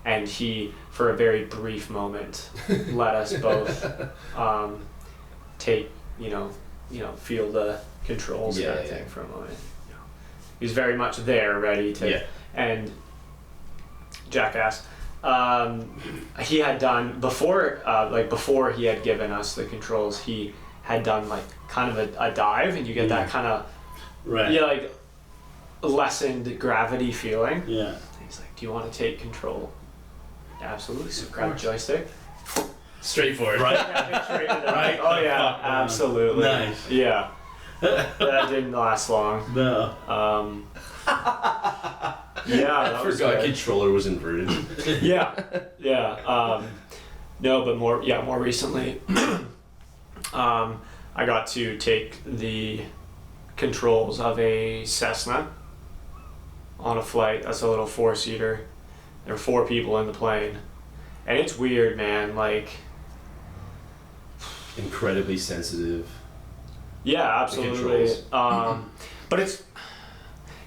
And he, for a very brief moment, let us both take, feel the controls Yeah, kind of yeah. thing for a moment. He was very much there, ready to, Yeah. and jackass. He had done before he had given us the controls, he had done like kind of a dive, and you get that kind of Right. like lessened gravity feeling. Yeah. He's like, "Do you want to take control?" Absolutely. So grab a joystick. Straightforward. Right. Straight into the Right Oh the yeah, fuck on. absolutely. Nice. Yeah. That didn't last long. No. Yeah, I that was forgot good. controller was inverted. Yeah. No, but more recently, I got to take the controls of a Cessna on a flight. That's a little 4-seater. There were 4 people in the plane, and it's weird, man. Like, Incredibly sensitive. yeah, absolutely. controls. But it's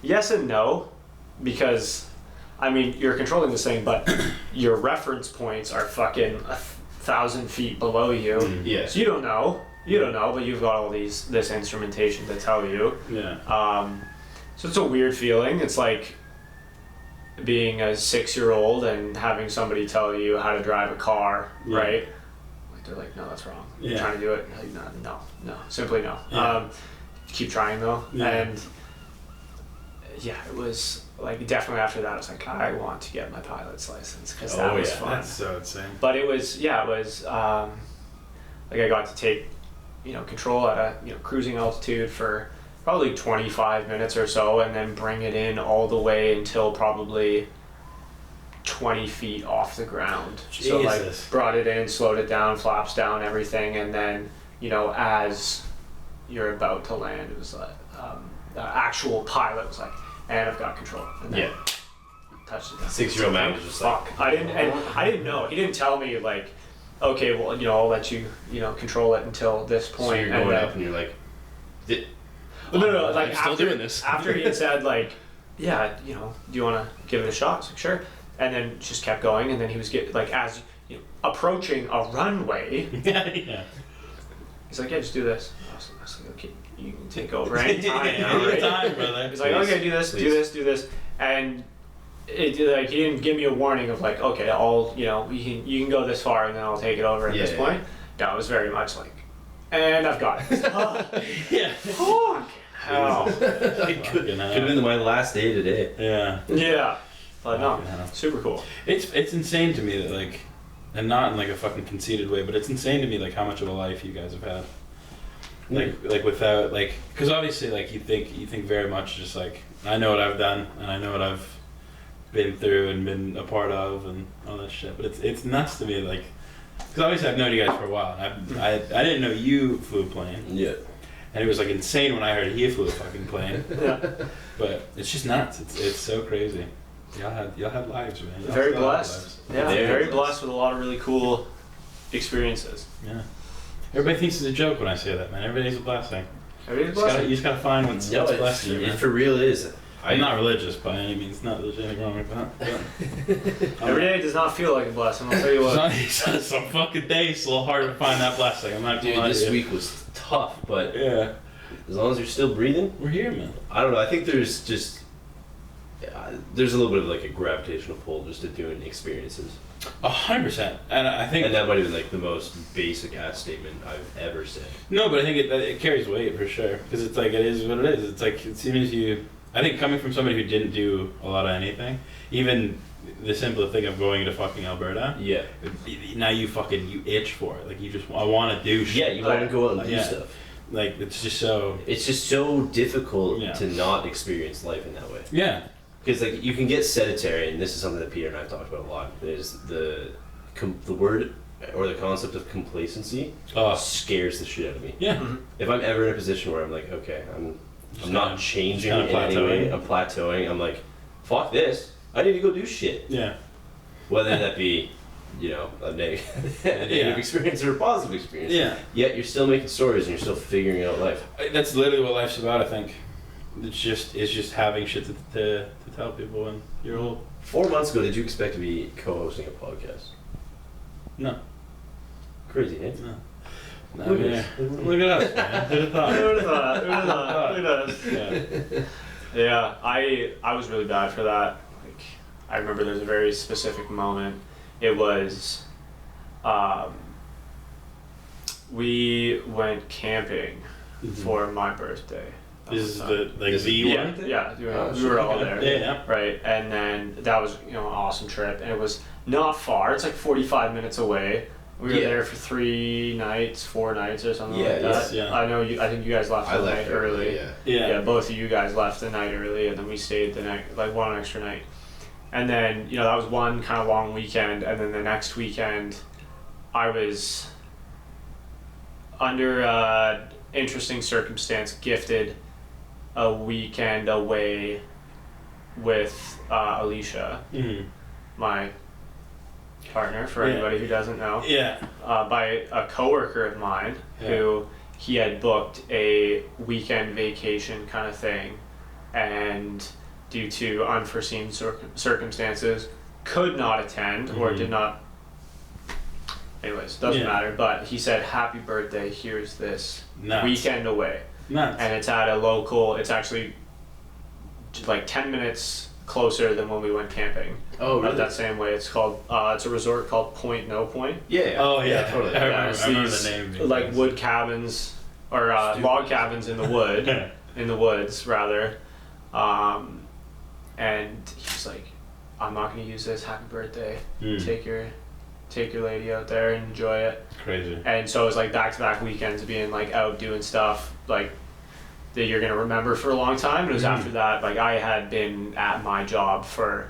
yes and no, because I mean you're controlling this thing, but your reference points are fucking 1,000 feet below you. Yeah. So you don't know, but you've got all this instrumentation to tell you. Yeah. So it's a weird feeling. It's like being a 6-year-old and having somebody tell you how to drive a car, Yeah. right? Like they're like, no, that's wrong. You're Yeah. trying to do it. Like, no, simply no. Yeah. Keep trying though, Yeah. and yeah, it was like definitely after that, I was like, I want to get my pilot's license because that was fun. That's so insane. But it was like I got to take, control at a cruising altitude for probably 25 minutes or so, and then bring it in all the way until probably 20 feet off the ground. Jesus. So like brought it in, slowed it down, flaps down, everything, and then as you're about to land, it was like the actual pilot was like, and I've got control. And then touched it down. 6-year-old man was just like, fuck. I didn't know. He didn't tell me like, okay, well, I'll let you, control it until this point. so you're going up and you're like, no, like I'm still after, doing this. after he had said like, yeah, do you want to give it a shot? I was like, sure. And then just kept going, and then he was as approaching a runway. Yeah. He's like, yeah, just do this. I was like, okay, you can take over anytime. Anytime, brother. He's like, okay, do this, do this, and he didn't give me a warning of like, okay, I'll you can go this far and then I'll take it over at this point. No, it was very much like, and I've got it. Yeah. Fuck. Hell. could have been my last day today. Yeah. Yeah. But no, Fucking hell. super cool. It's insane to me that like, and not in like a fucking conceited way, but it's insane to me like how much of a life you guys have had. Like without like, because obviously like you think very much just like, I know what I've done and I know what I've been through and been a part of and all that shit, but it's nuts to me like, because obviously I've known you guys for a while and I didn't know you flew a plane. Yeah. And it was like insane when I heard he flew a fucking plane. Yeah. But it's just nuts. It's so crazy. Y'all had lives, man. Y'all Very still have blessed. lives. Yeah, Very very blessed. blessed with a lot of really cool experiences. Yeah. Everybody thinks it's a joke when I say that, man. Everybody's a blessing. Everybody's You blessed. just gotta find what's blessing you, man. For real it is. I'm not religious by any means. Not there's anything wrong with that. But Every day does not feel like a blessing, I'll tell you what. some fucking days it's a little harder to find that blessing. I'm not gonna Dude, lie to this you. week was tough, but Yeah. as long as you're still breathing, We're here, man. I don't know. I think there's just there's a little bit of like a gravitational pull just to doing experiences, 100%. And I think and that might have been like the most basic ass statement I've ever said. no, but I think it carries weight for sure because it's like it is what it is. It's like as soon as you, I think coming from somebody who didn't do a lot of anything, even the simple thing of going to fucking Alberta. Yeah. Now you itch for it. Like you just I want to do shit. Yeah, you want to go out and do Yeah. stuff. Like it's just so. It's just so difficult Yeah. to not experience life in that way. Yeah. Because like you can get sedentary, and this is something that Peter and I have talked about a lot. Is the word or the concept of complacency scares the shit out of me. Yeah. Mhm. If I'm ever in a position where I'm like, okay, I'm not changing kinda in any way, plateauing. I'm plateauing. I'm like, fuck this. I need to go do shit. Yeah. Whether that be, a negative experience or a positive experience. Yeah. Yet you're still making stories and you're still figuring out life. That's literally what life's about. I think. It's just having shit to tell people when you're old. 4 months ago, did you expect to be co-hosting a podcast? No. Crazy, eh? No. Look at Yeah. us. Look at us, man. Who'd have thought? Who would have thought? Who would have thought? Look at us. Yeah. Yeah, I was really bad for that. Like, I remember there's a very specific moment. It was, we went camping for my birthday. This is the This is the Yeah, one. yeah, Oh, we were all okay. there. Yeah. Right, and then that was an awesome trip, and it was not far. It's like 45 minutes away. We were Yeah. there for 4 nights or something Yeah, like that. yes, yeah. I know you. I think you guys left I the left night early. Yeah. Yeah, both of you guys left the night early, and then we stayed the night, like one extra night. And then that was one kind of long weekend, and then the next weekend, I was under interesting circumstance gifted a weekend away with Alicia, Mm-hmm. my partner, for Yeah. anybody who doesn't know, Yeah. by a coworker of mine who he had booked a weekend vacation kind of thing, and due to unforeseen circumstances could not attend or did not. Anyways, doesn't matter, but he said, happy birthday, here's this Nuts. weekend away. Nuts. And it's at a local, it's actually like 10 minutes closer than when we went camping. Oh, really? That same way. It's called, it's a resort called Point No Point. Yeah. Oh yeah, totally. I remember, it's I remember these, the name. like wood cabins, or log cabins in the wood, in the woods rather. and he's like, I'm not gonna use this. Happy birthday. Mm. Take your lady out there and enjoy it. Crazy. And so it was like back-to-back weekends being like out doing stuff like that you're gonna remember for a long time. And it was after that, like I had been at my job for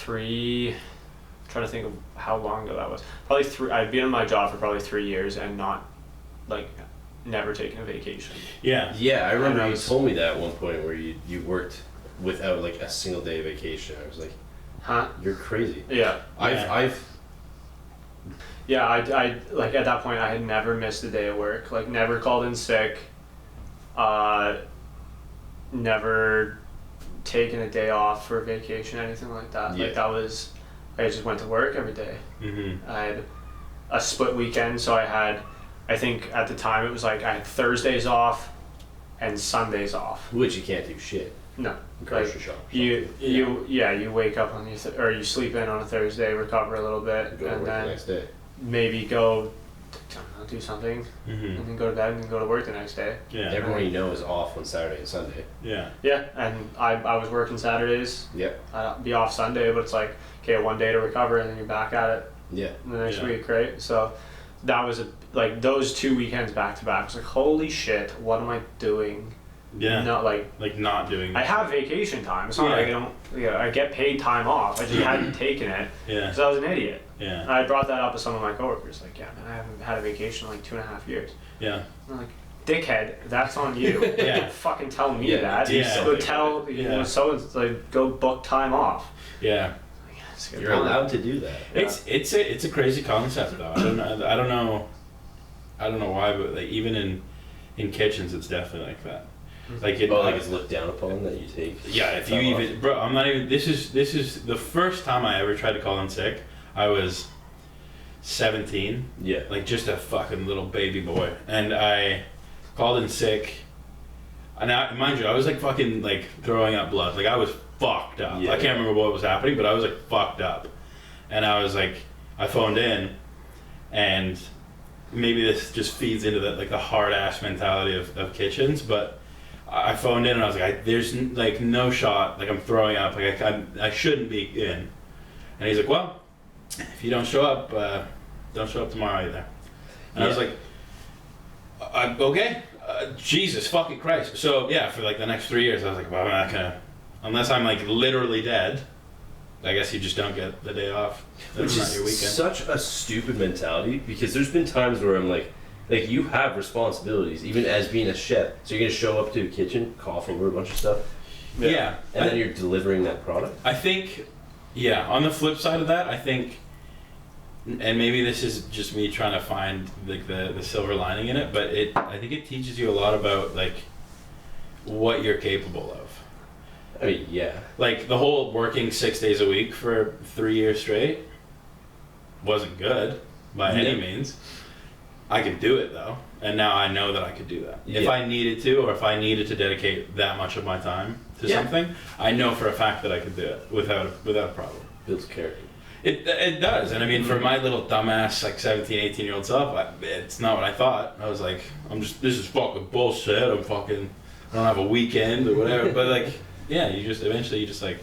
trying to think of how long ago that was. Probably I'd been in my job for probably 3 years and not like never taken a vacation. Yeah. Yeah, I remember And I you was- told me that at one point where you worked without like a single day of vacation. I was like, Huh? you're crazy. Yeah. I Like at that point I had never missed a day of work. Like never called in sick. Never taken a day off for vacation, anything like that. Yeah. Like that was, I just went to work every day. Mm-hmm. I had a split weekend, so I think at the time it was like I had Thursdays off and Sundays off. which you can't do shit. No, Grocery shop. you wake up on or you sleep in on a Thursday, recover a little bit, Go to and work the then next day. maybe go do something, Mm-hmm. and then go to bed and then go to work the next day. Yeah. Everyone you know is off on Saturday and Sunday. Yeah. Yeah, and I was working Saturdays. Yep. I'd be off Sunday, but it's like, okay, one day to recover and then you're back at it Yeah. the next Yeah. week, right? So that was like those 2 weekends back to back. I was like, holy shit, what am I doing? Yeah. Not like Like not doing. I have vacation time. It's not Yeah. like I don't. Yeah, I get paid time off. I just hadn't taken it Yeah. because I was an idiot. Yeah. And I brought that up with some of my coworkers. Like, yeah, man, I haven't had a vacation in like 2.5 years. Yeah. And I'm like, dickhead, that's on you. Yeah. Don't fucking tell me Yeah, that. do Go something. tell Yeah. someone's like, go book time off. Yeah. Like, it's good You're time. allowed to do that. It's a crazy concept though. I don't know why, but like even in kitchens, it's definitely like that. Like it, Oh, like it's looked down upon that you take. yeah. If you time off. even, bro, I'm not even. This is the first time I ever tried to call in sick. I was 17, Yeah. like just a fucking little baby boy, and I called in sick. And mind you, I was like fucking like throwing up blood. Like I was fucked up. Yeah. I can't remember what was happening, but I was like fucked up. And I was like, I phoned in, and maybe this just feeds into the hard ass mentality of kitchens, but I phoned in and I was like, there's like no shot. Like I'm throwing up. Like I shouldn't be in. And he's like, well, if you don't show up, don't show up tomorrow either. And I was Yeah. like, okay. Jesus fucking Christ. So yeah, for like the next 3 years, I was like, well, I'm not gonna, unless I'm like literally dead. I guess you just don't get the day off. That's Which not is your weekend. such a stupid mentality because there's been times where I'm like you have responsibilities even as being a chef. So you're gonna show up to a kitchen, cough over a bunch of stuff, Yeah. and then you're delivering that product. I think, yeah, on the flip side of that, I think, and maybe this is just me trying to find like the silver lining in it, but I think it teaches you a lot about like what you're capable of. I mean, yeah. Like the whole working 6 days a week for 3 years straight wasn't good by any means. I could do it though, and now I know that I could do that. If Yeah. I needed to, or if I needed to dedicate that much of my time to Yeah. something, I know for a fact that I could do it without a problem. Builds character. It does, and I mean, for my little dumbass like 17, 18-year-old self, it's not what I thought. I was like, this is fucking bullshit. I don't have a weekend or whatever. But like, yeah, eventually you just like,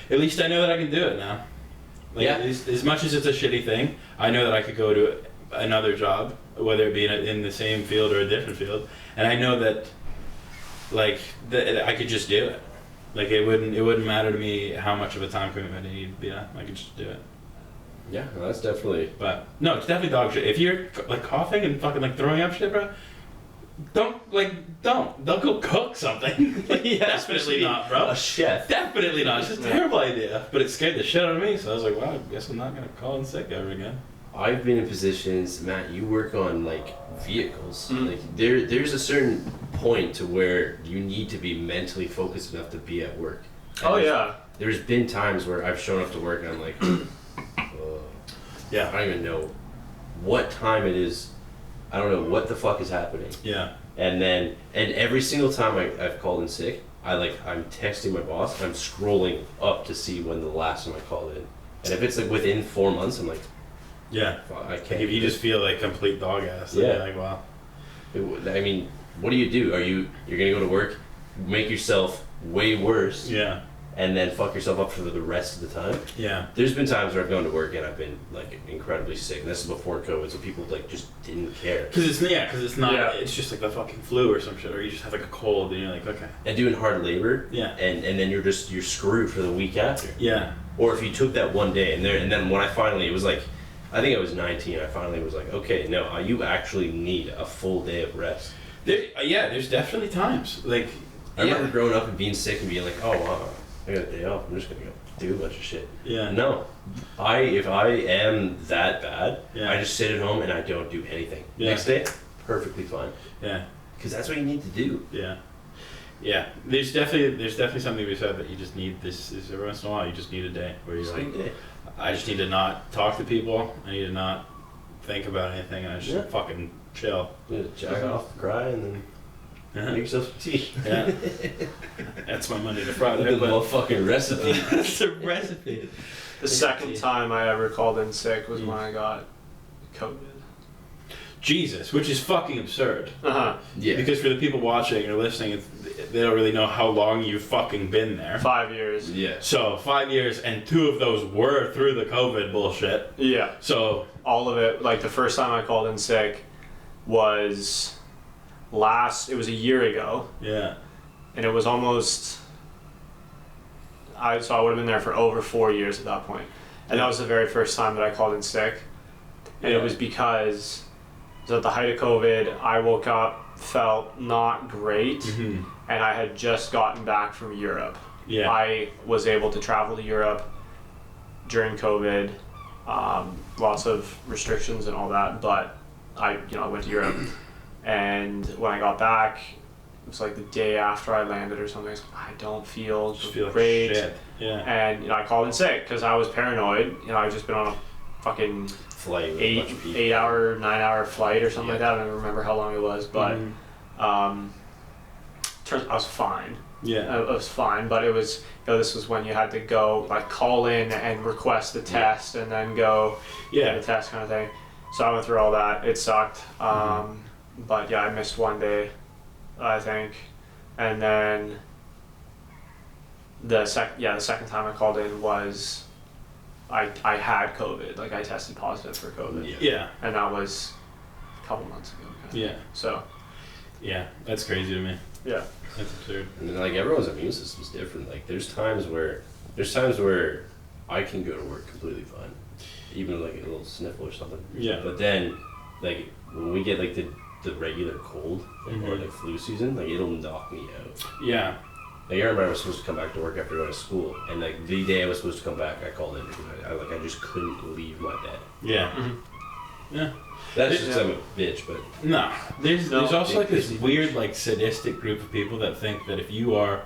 at least I know that I can do it now. Like, Yeah. as much as it's a shitty thing, I know that I could go to another job, whether it be in the same field or a different field, and I know that, like, that I could just do it. Like it wouldn't matter to me how much of a time commitment it needed to be on. I could just do it. Yeah, well, that's definitely. But no, it's definitely dog shit. If you're like coughing and fucking like throwing up shit, bro, don't go cook something. Like, definitely not, bro. A chef. Definitely not. It's just a terrible idea. But it scared the shit out of me, so I was like, wow, I guess I'm not gonna call in sick ever again. I've been in positions, Matt. You work on like vehicles. Mm. Like there's a certain point to where you need to be mentally focused enough to be at work. And Oh yeah. There's been times where I've shown up to work and I'm like, I Yeah. don't even know what time it is. I don't know what the fuck is happening. Yeah. And every single time I've called in sick, I'm texting my boss. I'm scrolling up to see when the last time I called in. And if it's like within 4 months, I'm like, Yeah. fuck, I Like can't. if you just feel like complete dog ass, Yeah. then you're like, wow. I mean, what do? You're gonna go to work, make yourself way worse. Yeah. And then fuck yourself up for the rest of the time. Yeah. There's been times where I've gone to work and I've been like incredibly sick. And this is before COVID, so people like just didn't care. Because it's not. Yeah. It's just like the fucking flu or some shit, or you just have like a cold and you're like, okay. And doing hard labor. Yeah. And then you're screwed for the week after. Yeah. Or if you took that one day and then when I finally, it was like, I think I was 19. I finally was like, okay, no, you actually need a full day of rest. There's definitely times like. I remember growing up and being sick and being like, oh wow, I got a day off. I'm just gonna go do a bunch of shit. Yeah. No, if I am that bad, Yeah. I just sit at home and I don't do anything. Yeah. Next day, perfectly fine. Yeah. Because that's what you need to do. Yeah. Yeah. There's definitely something to be said that you just need this every once in a while. You just need a day where you're like, Day. I just need to not talk to people. I need to not think about anything. And I just fucking chill. You jack off, cry, and then make yourself some tea. Yeah. That's my Monday to Look Friday. at the motherfucking recipe. That's a recipe. The second time I ever called in sick was when I got COVID. Jesus, which is fucking absurd. Uh-huh. Yeah. Because for the people watching or listening, they don't really know how long you've fucking been there. 5 years. Yeah. So 5 years, and 2 of those were through the COVID bullshit. Yeah. So All of it. Like the first time I called in sick was it was a year ago. yeah, And it was almost, so I would have been there for over 4 years at that point. And that was the very first time that I called in sick. And it was because it was at the height of COVID. I woke up, felt not great, Mhm. and I had just gotten back from Europe. yeah, I was able to travel to Europe during COVID, lots of restrictions and all that, but I went to Europe. And when I got back, it was like the day after I landed or something. I was like, I don't feel just feel like great. shit. Yeah, And I called in sick because I was paranoid. I'd just been on a fucking Flight with a bunch of people. 8-hour, 9-hour flight or something like that. I don't remember how long it was, but turns I was fine. yeah, I was fine, but it was this was when you had to go like call in and request the test and then go get the test kind of thing. So I went through all that. It sucked. But yeah, I missed one day, I think, and then the second time I called in was I had COVID. Like I tested positive for COVID. yeah, And that was a couple months ago. yeah, So yeah. That's crazy to me. yeah. That's absurd. And then, like everyone's immune system's different. Like there's times where I can go to work completely fine, even like a little sniffle or something. Yeah. But then, like when we get like the regular cold or Mhm. like flu season, like it'll knock me out. Yeah, Like I remember I was supposed to come back to work after going to school, and like the day I was supposed to come back, I called in because I just couldn't leave my bed. yeah, yeah. That's just 'cause I'm a bitch, but No, there's also like this Big weird like sadistic group of people that think that if you are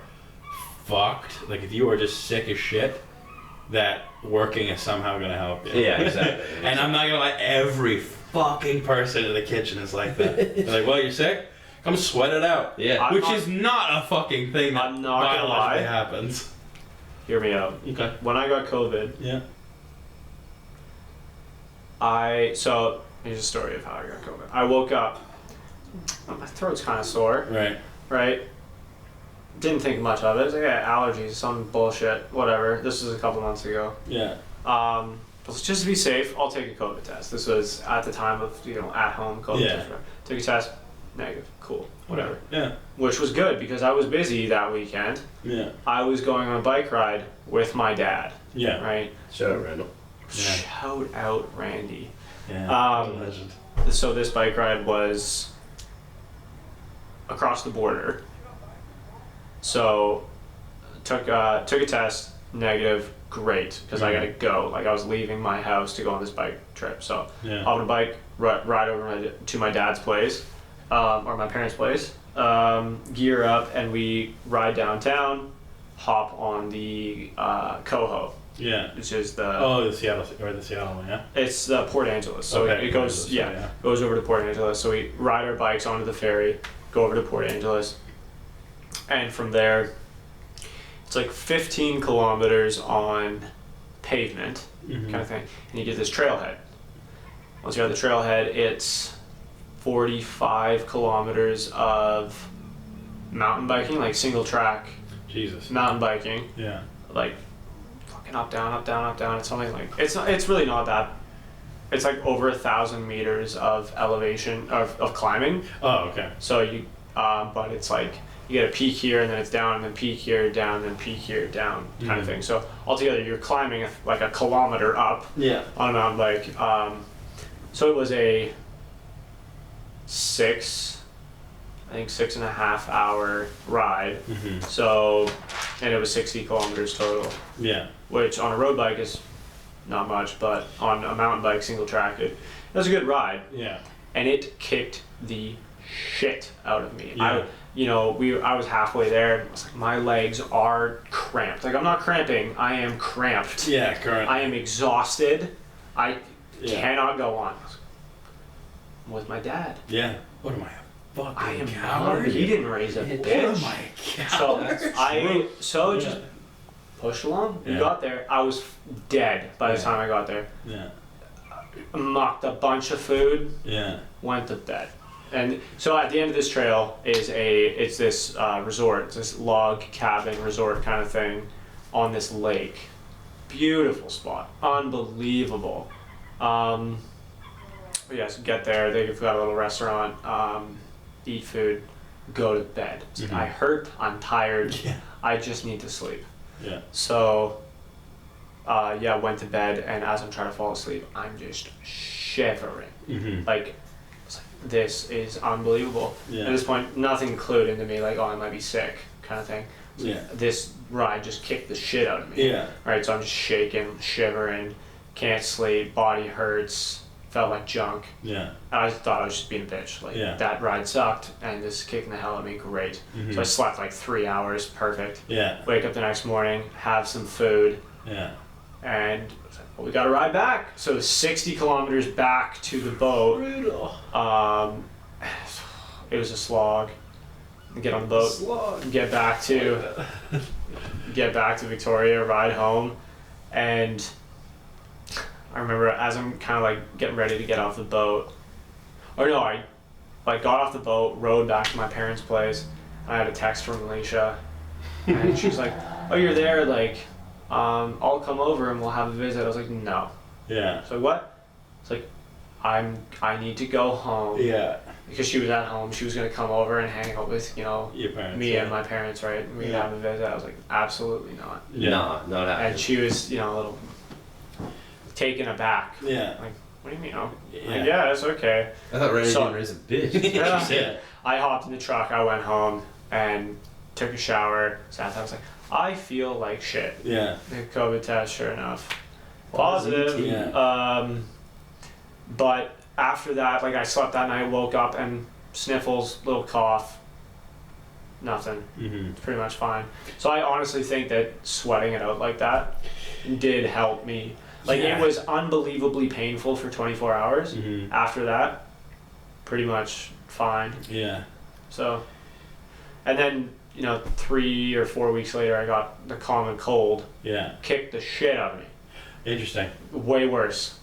fucked, like if you are just sick as shit, that working is somehow gonna help you. yeah, exactly. And I'm not gonna lie, every fucking person in the kitchen is like that. They're like, well, you're sick? Come sweat it out. Yeah. Which is not a fucking thing that I'm not gonna biologically lie. happens. Hear me out. Okay. When I got COVID, Yeah. so here's a story of how I got COVID. I woke up, my throat's kind of sore, Right. right? Didn't think much of it. I was like, yeah, allergies, some bullshit, whatever. This was a couple months ago. Yeah. But just to be safe, I'll take a COVID test. This was at the time of at home COVID Yeah. test. Took a test, negative, cool, whatever. Yeah. Which was good because I was busy that weekend. Yeah. I was going on a bike ride with my dad, Yeah. right? Shout out Randall. Yeah. Shout out Randy. Yeah. Um, Legend. So this bike ride was across the border. So took a test, negative, great, because I gotta go. Like I was leaving my house to go on this bike trip. So Yeah. hop on a bike, ride over to my dad's place, or my parents' place, gear up, and we ride downtown, hop on the Coho, Yeah. which is the Oh, the Seattle one, yeah. it's Port Angeles. So Okay, it goes Port Angeles, yeah. goes over to Port Angeles. So we ride our bikes onto the ferry, go over to Port Angeles, and from there, it's like 15 kilometers on pavement, Mhm. kind of thing, and you get this trailhead. Once you're at the trailhead, it's 45 kilometers of mountain biking, like single track Jesus. mountain biking, Yeah. like fucking up, down, up, down, up, down. It's something like it's really not that. It's like over 1,000 meters of elevation of climbing. Oh, okay. So you, but it's like you get a peak here and then it's down and then peak here, down, and then peak here, down, kind of thing. So altogether, you're climbing like a kilometer up Yeah. on a mountain bike. So it was a 6.5 hour ride. Mm-hmm. So, and it was 60 kilometers total, Yeah. which on a road bike is not much, but on a mountain bike single track, it was a good ride. Yeah. And it kicked the shit out of me. Yeah. I was halfway there. And it's like my legs are cramped. Like I'm not cramping. I am cramped. Yeah. Current. I am exhausted. I Yeah. cannot go on. I'm with my dad. Yeah. What am I? A fucking I am coward. not. He didn't raise a What bitch. am I? A coward? So Yeah. just pushed along. We Yeah. got there. I was dead by the Yeah. time I got there. Yeah. Mucked a bunch of food. Yeah. Went to bed. And so at the end of this trail is it's this resort, it's this log cabin resort kind of thing on this lake. Beautiful spot, unbelievable. But yes, get there. They've got a little restaurant. Eat food, go to bed. Mhm. I hurt. I'm tired. Yeah. I just need to sleep. Yeah. So, went to bed, and as I'm trying to fall asleep, I'm just shivering. Mm-hmm. Like, it's like, this is unbelievable. Yeah. At this point, nothing clued into me, like, oh, I might be sick, kind of thing. Yeah. This ride just kicked the shit out of me. Yeah. Right, so I'm just shaking, shivering, can't sleep, body hurts, felt like junk. Yeah. I thought I was just being a bitch. Like, Yeah. that ride sucked, and this is kicking the hell out of me, great. Mhm. So I slept like 3 hours, perfect. Yeah. Wake up the next morning, have some food, Yeah. and I was like, well, we gotta ride back. So 60 kilometers back to the boat. Brutal. It was a slog. Get on the boat, get back to Victoria, ride home, and I remember as I'm kind of like getting ready to get off the boat, or no, I like got off the boat, rode back to my parents' place. I had a text from Alicia, and she was like, "Oh, you're there? Like, I'll come over and we'll have a visit." I was like, "No." Yeah. So what? It's like, I need to go home. Yeah. Because she was at home, she was gonna come over and hang out with Your parents. me yeah. and my parents, right? And we'd Yeah. have a visit. I was like, absolutely not. Yeah. Nah, not happening. And she was, a little taken aback. Yeah. Like, what do you mean? Oh, Yeah. yeah, it's okay. I thought Randy So- didn't raise a bitch. That's Yeah. what she said. I hopped in the truck. I went home and took a shower. Sat there. I was like, I feel like shit. Yeah. The COVID test, sure enough, positive. Yeah. But after that, like I slept that night, woke up and sniffles, little cough, nothing. Mm-hmm. Pretty much fine. So I honestly think that sweating it out like that did help me. Like Yeah. it was unbelievably painful for 24 hours. Mm-hmm. After that, pretty much fine. Yeah. So, and then 3 or 4 weeks later, I got the common cold, Yeah. kicked the shit out of me. Interesting. Way worse.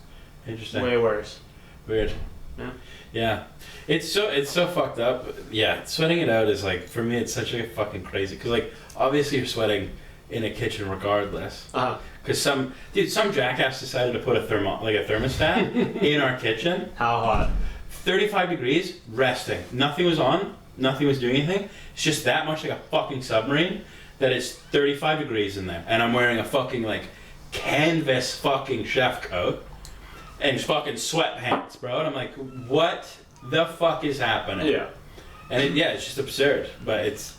Interesting. Way worse. Weird. Yeah. Yeah. It's so fucked up. Yeah. Sweating it out is like, for me, it's such a fucking crazy. Because like, obviously you're sweating in a kitchen regardless. Uh-huh. Because some jackass decided to put a thermostat in our kitchen. How hot? 35 degrees, resting. Nothing was on. Nothing was doing anything. It's just that much like a fucking submarine that it's 35 degrees in there. And I'm wearing a fucking like canvas fucking chef coat and fucking sweatpants, bro. And I'm like, what the fuck is happening? Yeah. And it's just absurd. But it's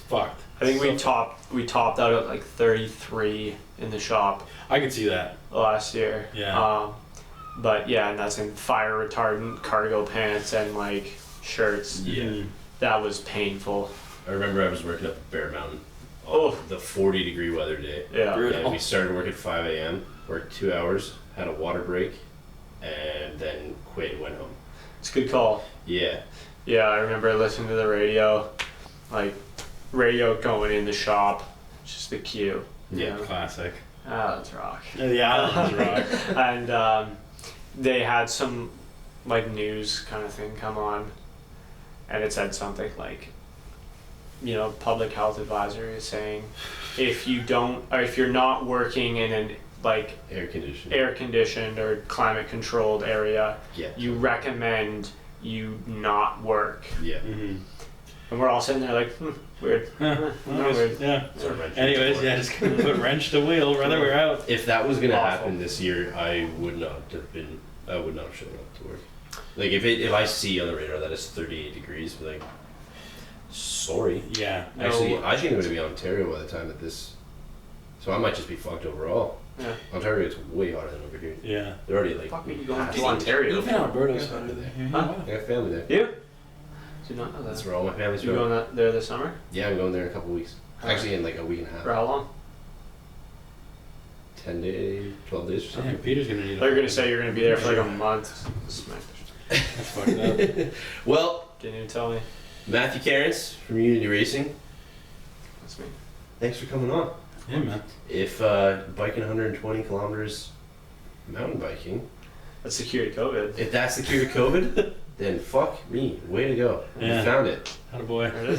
fucked. I think we So- topped out at like 33 in the shop I could see that. last year. Yeah. But yeah, and that's in fire retardant cargo pants and like shirts. Yeah. That was painful. I remember I was working up at Bear Mountain. Oh. The 40-degree weather day. Yeah. Brutal. And we started work at 5 a.m., worked 2 hours, had a water break, and then quit and went home. It's a good call. Yeah. Yeah, I remember listening to the radio, like radio going in the shop, just the cue. you Yeah. know? Classic. Ah, that's rock. Yeah, that's rock. And they had some like news kind of thing come on, and it said something like public health advisory is saying if you're not working in an like Air conditioning. air conditioned or climate controlled area, Yeah. you recommend you not work. Yeah. Mm-hmm. And we're all sitting there like, weird. Weird. Yeah. Sort of wrench Anyways, into yeah, just gonna put wrench to wheel, whether we're out. If that was gonna Awful. happen this year, I would not have shown up to work. Like if I see on the radar that it's 38 degrees, be like, sorry. Yeah. Actually, No. I think I'm gonna be in Ontario by the time that this. So I might just be fucked overall. Yeah. Ontario gets way hotter than over here. Yeah. They're already like. Fuck are you going past to it. Ontario? Even Alberta's hotter there. Yeah. Huh? I got family there. You? Did not know That's that. where all my family's You from. going there this summer? Yeah, I'm going there in a couple weeks. Alright. Actually, in like a week and a half. For how long? 10 days, 12 days or Yeah, something. Peter's gonna need. They're gonna say you're gonna be there for like a month. Smack. That's fucked up. Well, Didn't even tell me. Matthew Carins from Unity Racing, That's me. thanks for coming on. Yeah, man. If biking 120 kilometers, mountain biking, That's the cure to COVID. if that's the cure to COVID, then fuck me. Way to go. Yeah. You found it. Attaboy. There it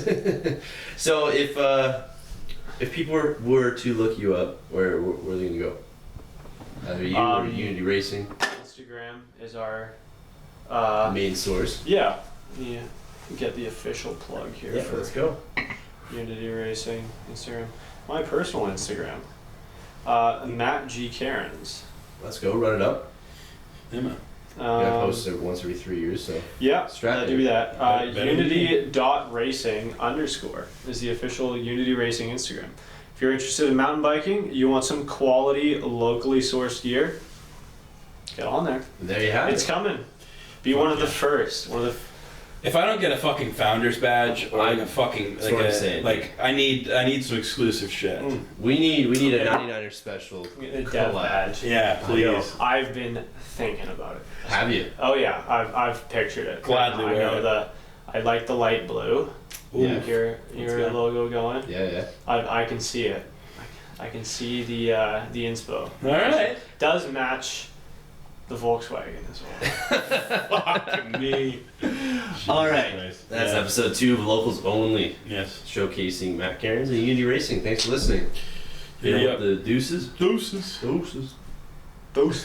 is. So if people were to look you up, where are they gonna go? Either you or Unity Racing, Instagram is our main source. yeah. Get the official plug here Yeah, for let's go. Unity Racing Instagram. My personal Instagram, Matt G Carins. Let's go. Run it up. Yeah, man. You gotta post it once every 3 years, so Yeah, Strap do it. that. Better Unity.racing_ is the official Unity Racing Instagram. If you're interested in mountain biking, you want some quality, locally sourced gear, get on there. there you have It's it. coming. Be one of the first. One of the. If I don't get a fucking founder's badge or like a fucking That's what I'm saying. like I need some exclusive shit. We need a 99er special. A dev collab. badge. Yeah, please. I've been thinking about it. Have you? Oh yeah, I've pictured it. Gladly I wear know it. I like the light blue. Yeah. Your go. logo going. Yeah. I can see it. I can see the inspo. All right. Does match the Volkswagen as well. Fuck me. All right. Christ. That's Yeah. episode 2 of Locals Only, Yes. showcasing Matt Carins and Unity Racing. Thanks for listening. Yeah. The deuces. Deuces. Deuces. Those.